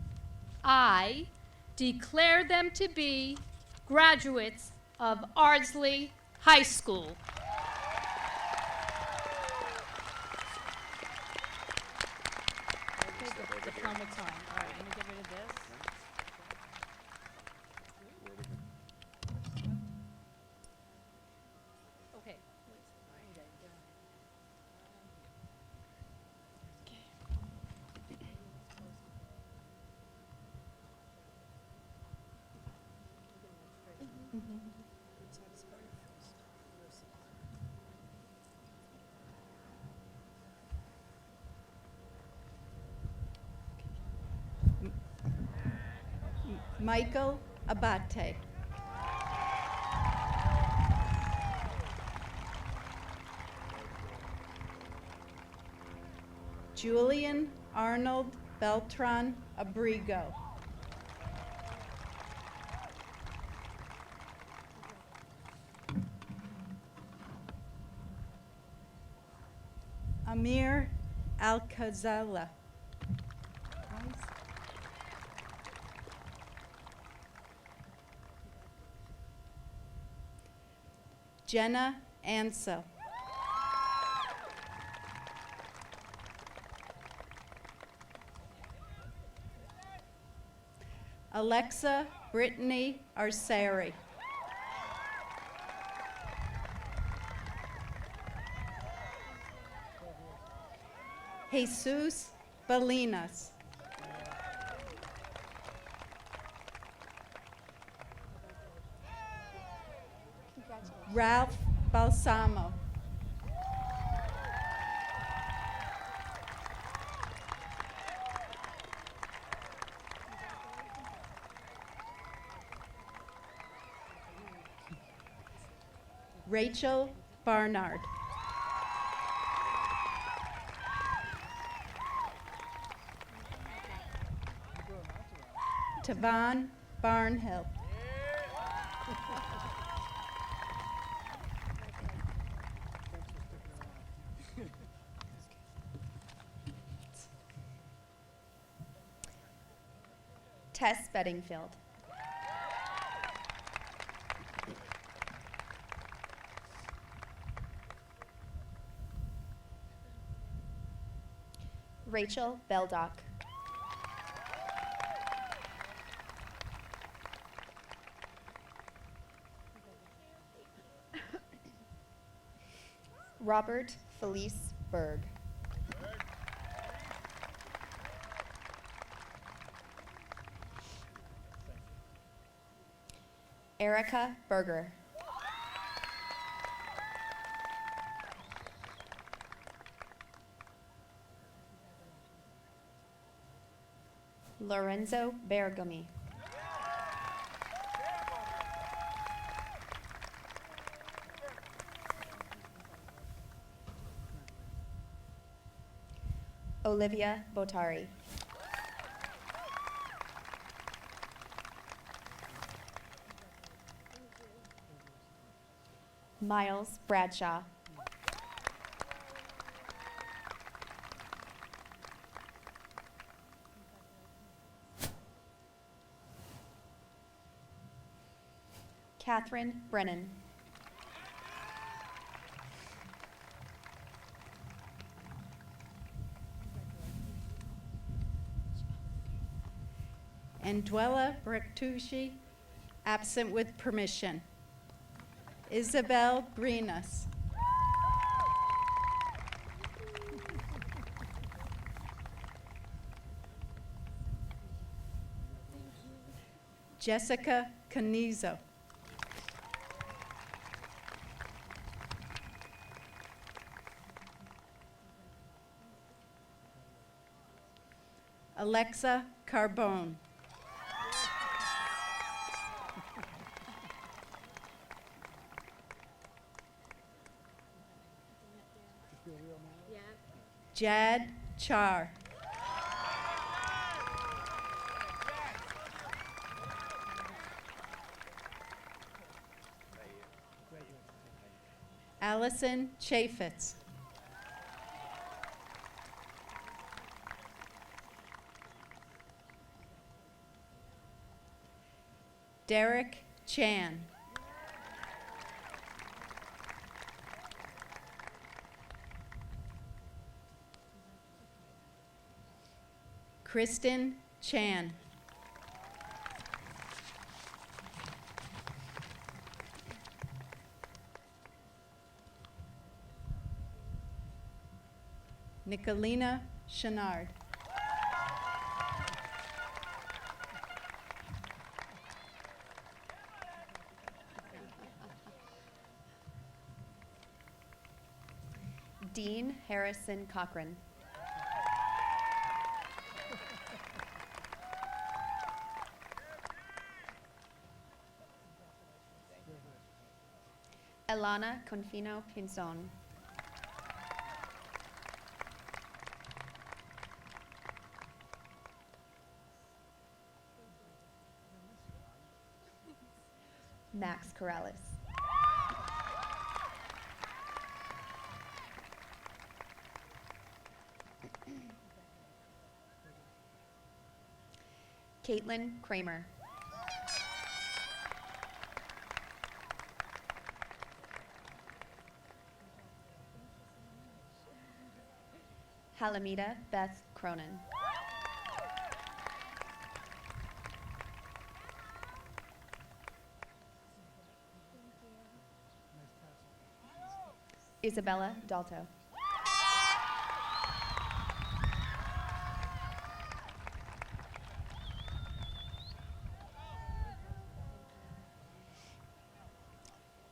I declare them to be graduates of Ardsley High School. Diploma time. All right, let me get rid of this. Okay. Michael Abate. Julian Arnold Beltran Abrigo. Amir Alcazala. Jenna Ansel. Alexa Brittany Arceri. Jesus Balinas. Ralph Balsamo. Rachel Barnard. Tavon Barnhill. Tess Bedingfield. Rachel Beldock. Robert Felice Berg. Erica Berger. Lorenzo Bergami. Olivia Botari. Miles Bradshaw. Catherine Brennan. Andwella Bertucci, absent with permission. Isabel Brinas. Jessica Canizo. Alexa Carbone. Jad Char. Allison Chaffetz. Derek Chan. Kristen Chan. Nicolina Chenard. Dean Harrison Cochran. Elana Confino Pinzon. Max Corrales. Caitlin Kramer. Halamida Beth Cronin. Isabella Dalto.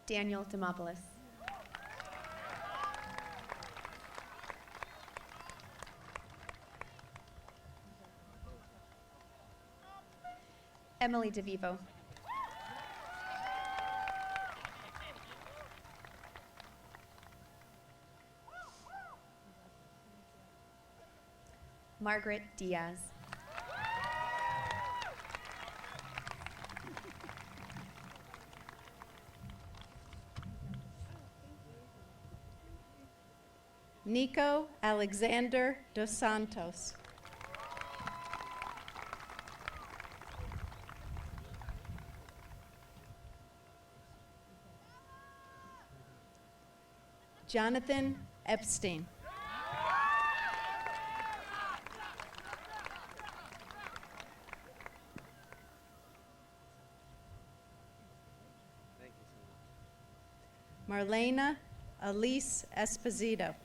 Daniel Demopoulos. Emily DeVivo. Margaret Diaz. Nico Alexander dos Santos. Jonathan Epstein. Marlena Elise Esposito.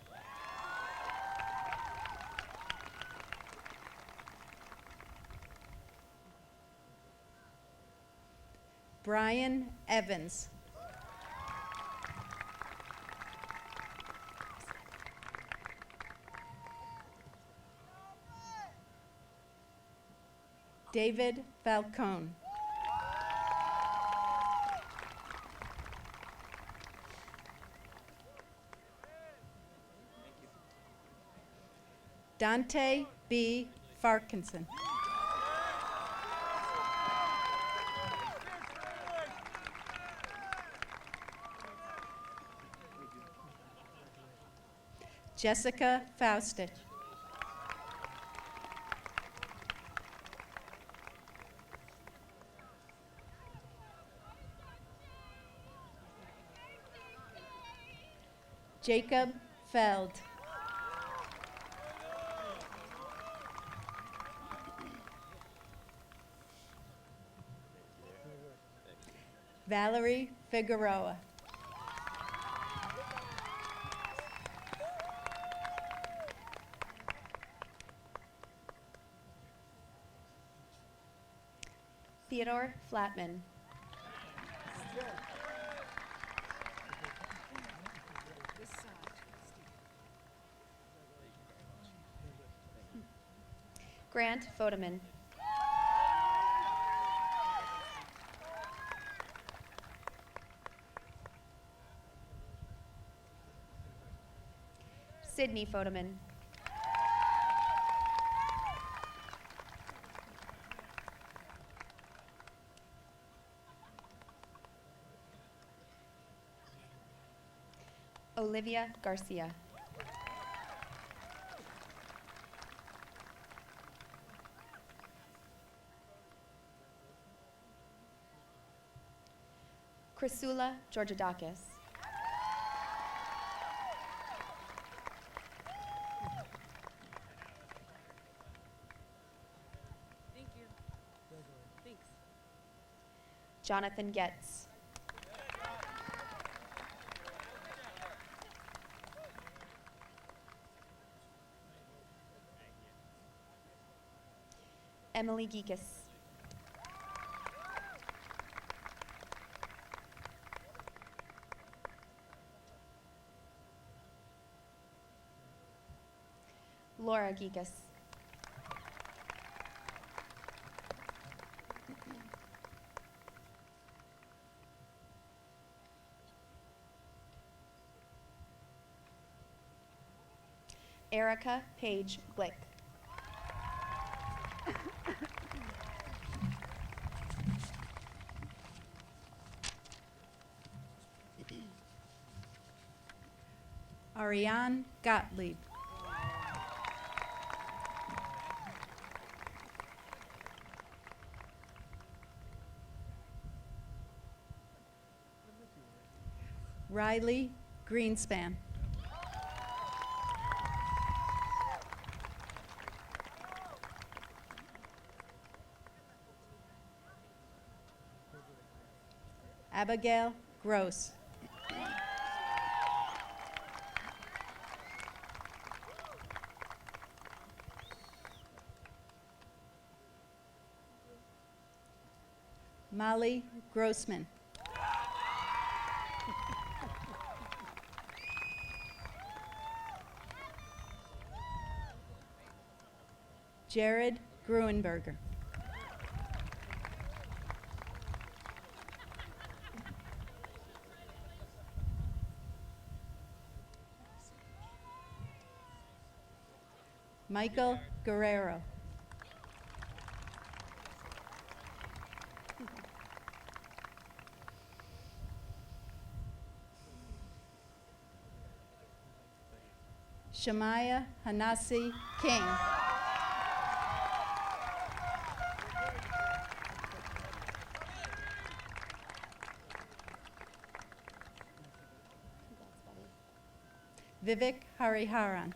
Brian Evans. David Falcone. Dante B. Farkinson. Jessica Faustich. Jacob Feld. Valerie Figueroa. Theodore Flatman. Grant Fodeman. Sydney Fodeman. Olivia Garcia. Chrysula Georgiadakis. Thank you. Thanks. Jonathan Getz. Emily Geekus. Laura Geekus. Erica Paige Blick. Ariane Gottlieb. Riley Greenspan. Abigail Gross. Molly Grossman. Jared Gruenberger. Michael Guerrero. Shamaya Hanasi King. Vivek Hariharan.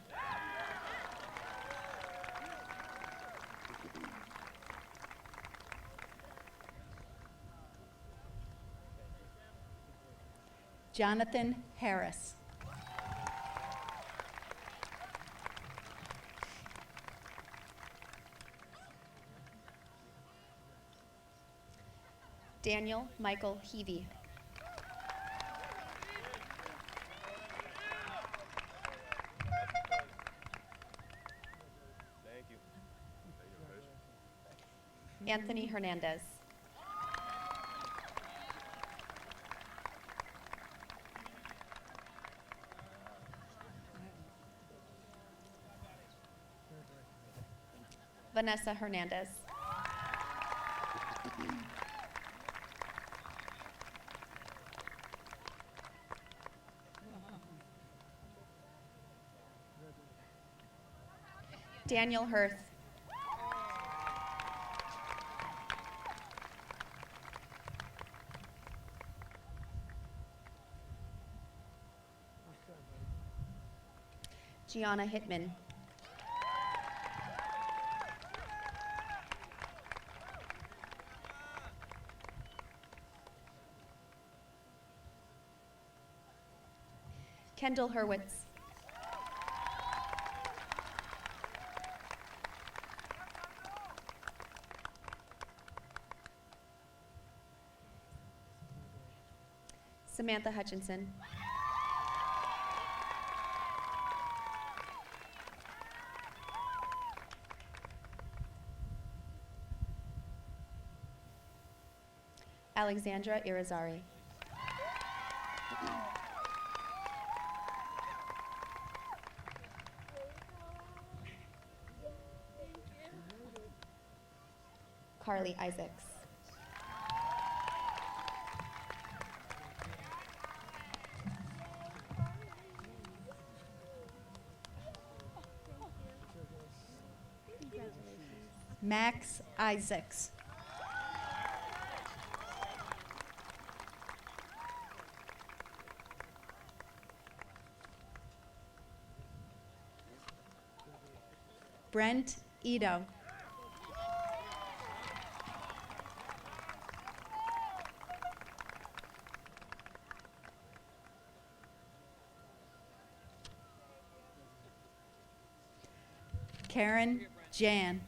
Jonathan Harris. Daniel Michael Heavey. Thank you. Anthony Hernandez. Vanessa Hernandez. Daniel Hirth. Gianna Hittman. Kendall Hurwitz. Samantha Hutchinson. Alexandra Irizarry. Carly Isaacs. Max Isaacs. Brent Ito. Karen Jan.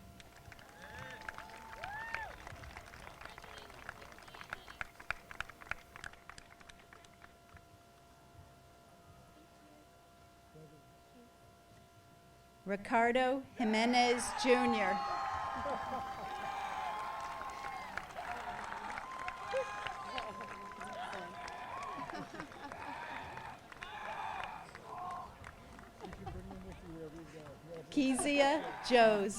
Ricardo Jimenez Jr. Kezia Joes.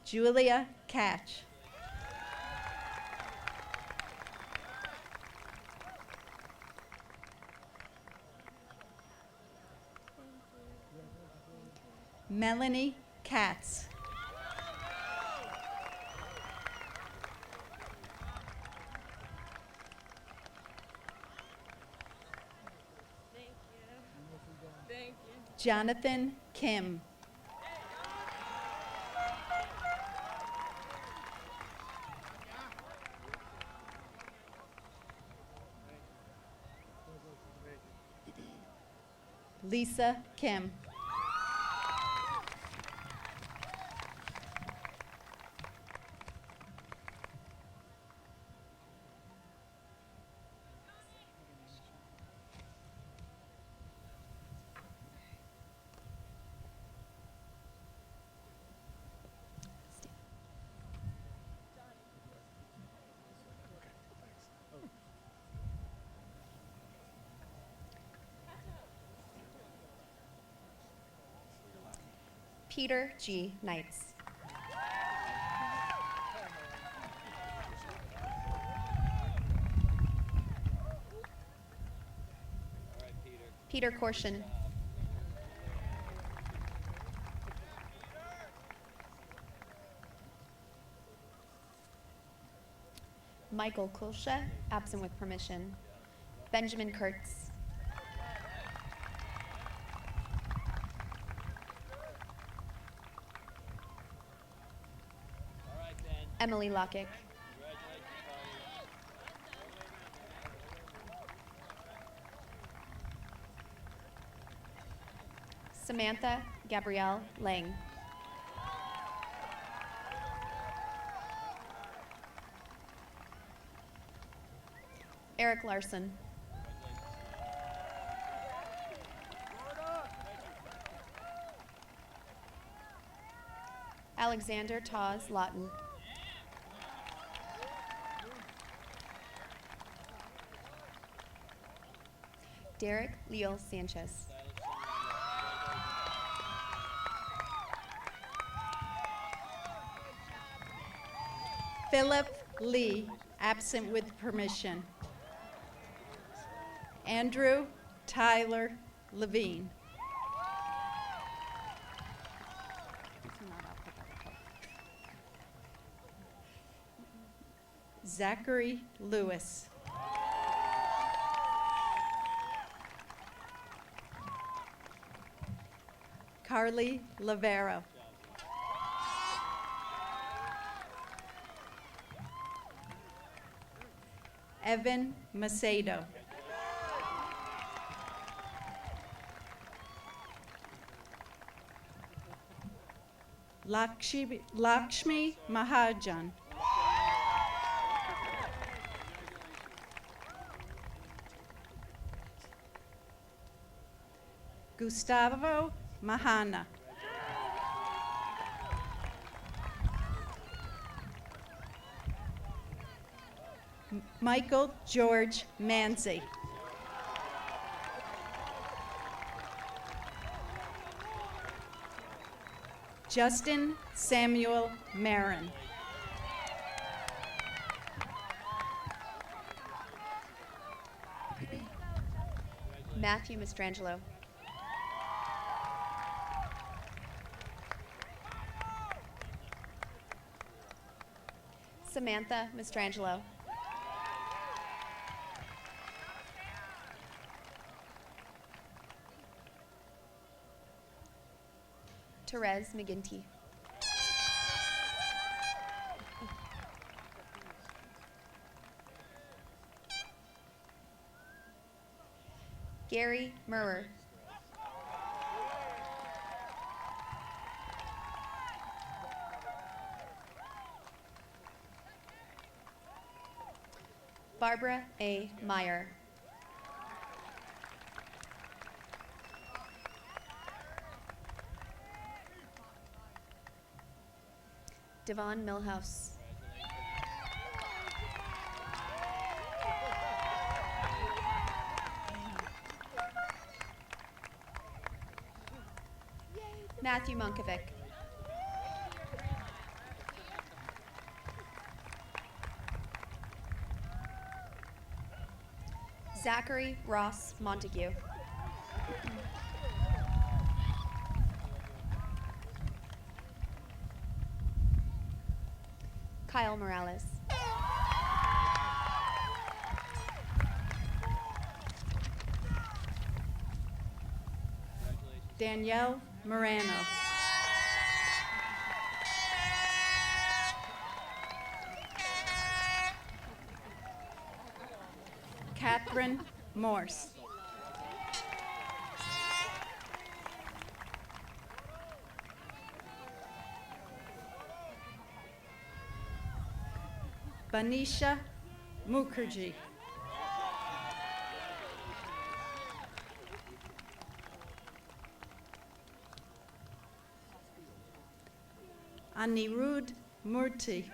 Julia Catch. Melanie Katz. Thank you. Jonathan Kim. Lisa Kim. Peter G. Knights. Peter Korshin. Michael Kulsha, absent with permission. Benjamin Kurtz. Emily Lockick. Samantha Gabrielle Lang. Eric Larson. Alexander Taz Lawton. Derek Leal Sanchez. Philip Lee, absent with permission. Andrew Tyler Levine. Zachary Lewis. Carly Lavero. Evan Macedo. Lakshmi Mahajan. Gustavo Mahana. Michael George Manzi. Justin Samuel Marin. Matthew Mastrangelo. Samantha Mastrangelo. Therese McGinty. Gary Murrer. Barbara A. Meyer. Devon Millhouse. Matthew Monkovic. Zachary Ross Montague. Kyle Morales. Danielle Morano. Catherine Morse. Banisha Mukherjee. Anirudh Murthy.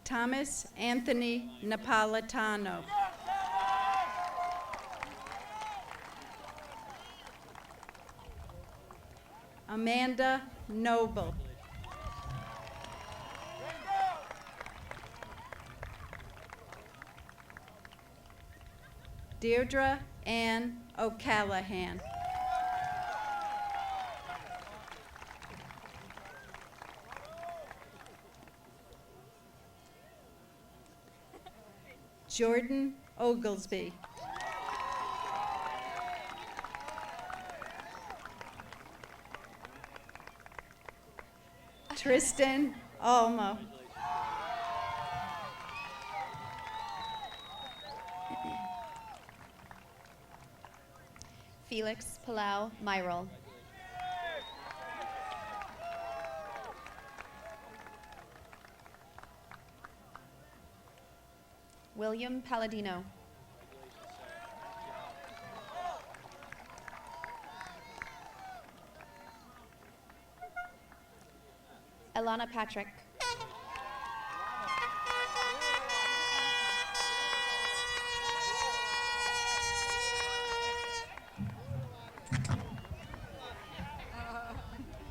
Thomas Anthony Napolitano. Amanda Noble. Deirdre Ann O'Callahan. Jordan Oglesby. Tristan Almo. Felix Palau Myril. William Palladino. Elana Patrick.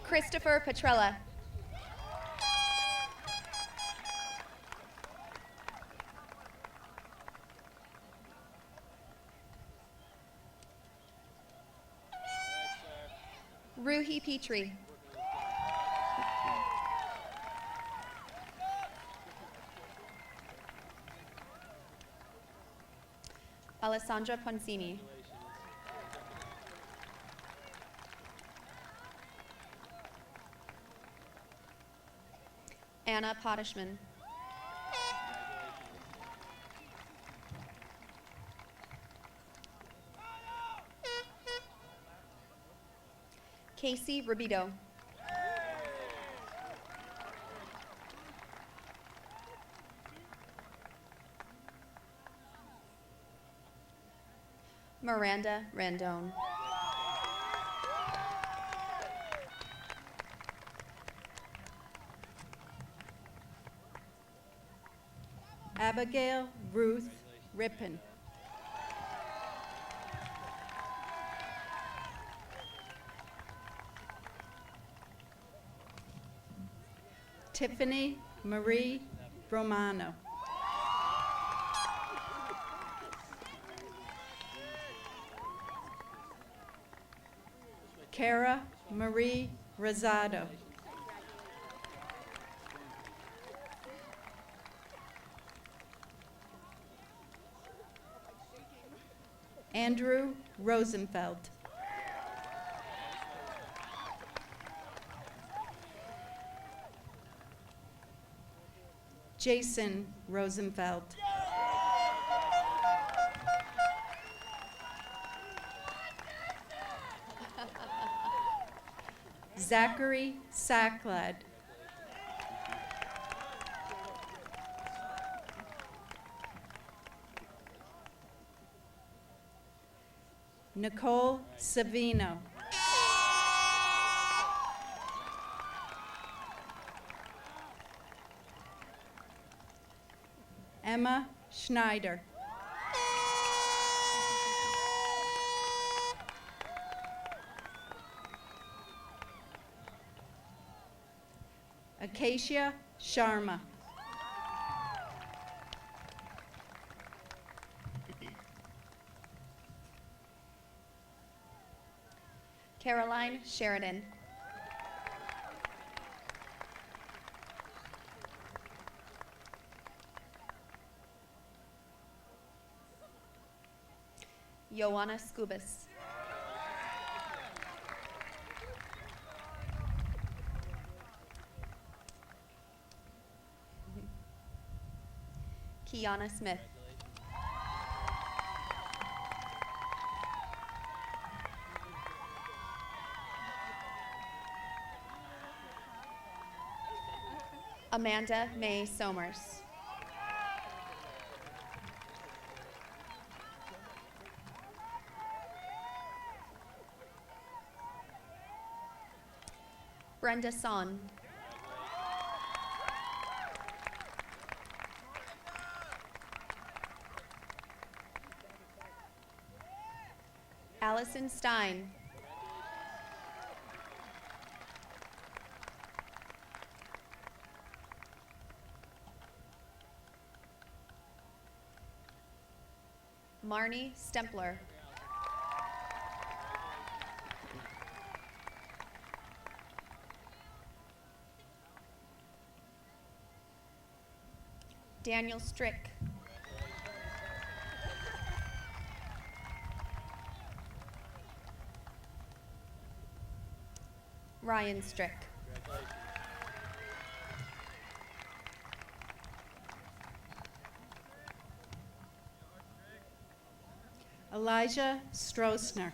Christopher Petrella. Ruhi Petrie. Alessandra Poncini. Anna Pottishman. Casey Rubito. Miranda Randone. Abigail Ruth Rippon. Tiffany Marie Romano. Cara Marie Rosado. Andrew Rosenfeld. Jason Rosenfeld. Zachary Sacklad. Nicole Savino. Emma Schneider. Acacia Sharma. Caroline Sheridan. Joanna Skubis. Kiana Smith. Amanda May Somers. Brenda Son. Allison Stein. Marnie Stempler. Daniel Strick. Ryan Strick. Elijah Stroessner.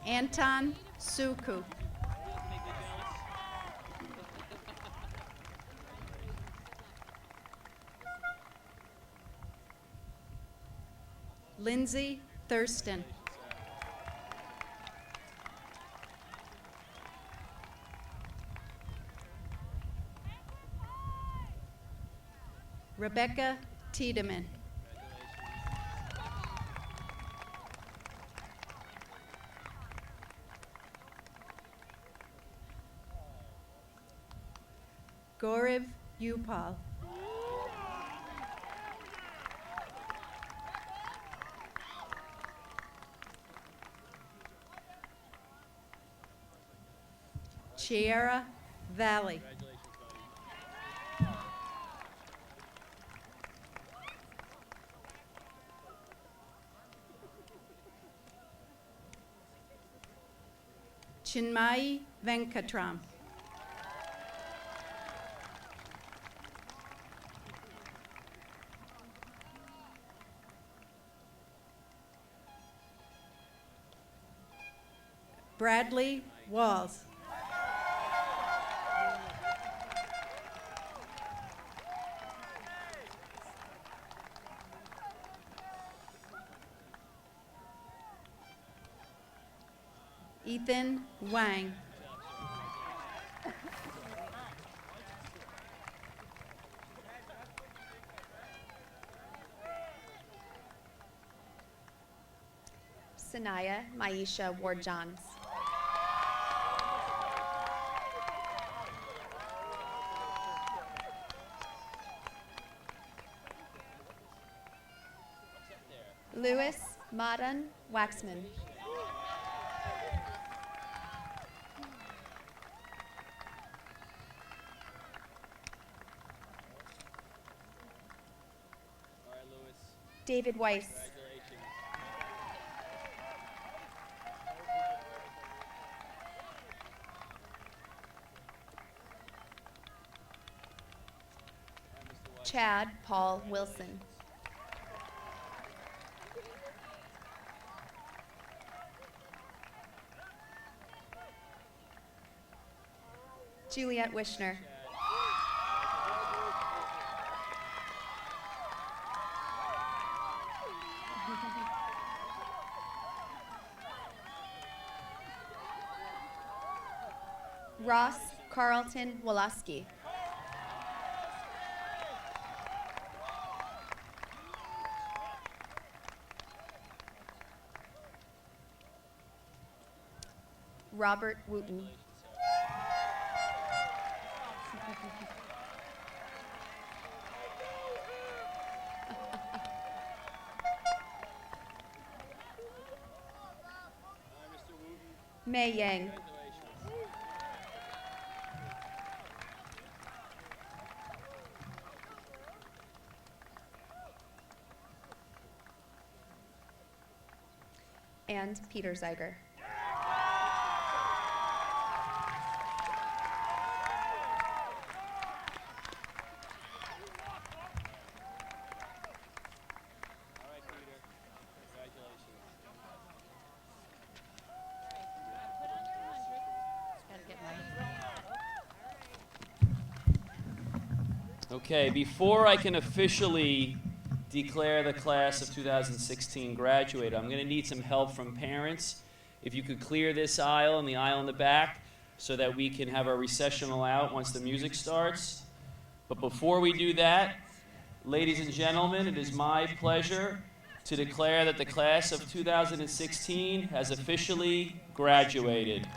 Anton Suku. Lindsay Thurston. Rebecca Tiedemann. Gaurav Upal. Chiara Valley. Chinmayi Venkatram. Bradley Walls. Ethan Wang. Sanaya Maisha Ward-Johns. Louis Madan Waxman. David Weiss. Chad Paul Wilson. Juliet Wishner. Ross Carlton Woloski. Robert Wooten. Mei Yang. And Peter Zeiger. Okay, before I can officially declare the class of 2016 graduate, I'm going to need some help from parents. If you could clear this aisle and the aisle in the back so that we can have our recessional out once the music starts. But before we do that, ladies and gentlemen, it is my pleasure to declare that the class of 2016 has officially graduated.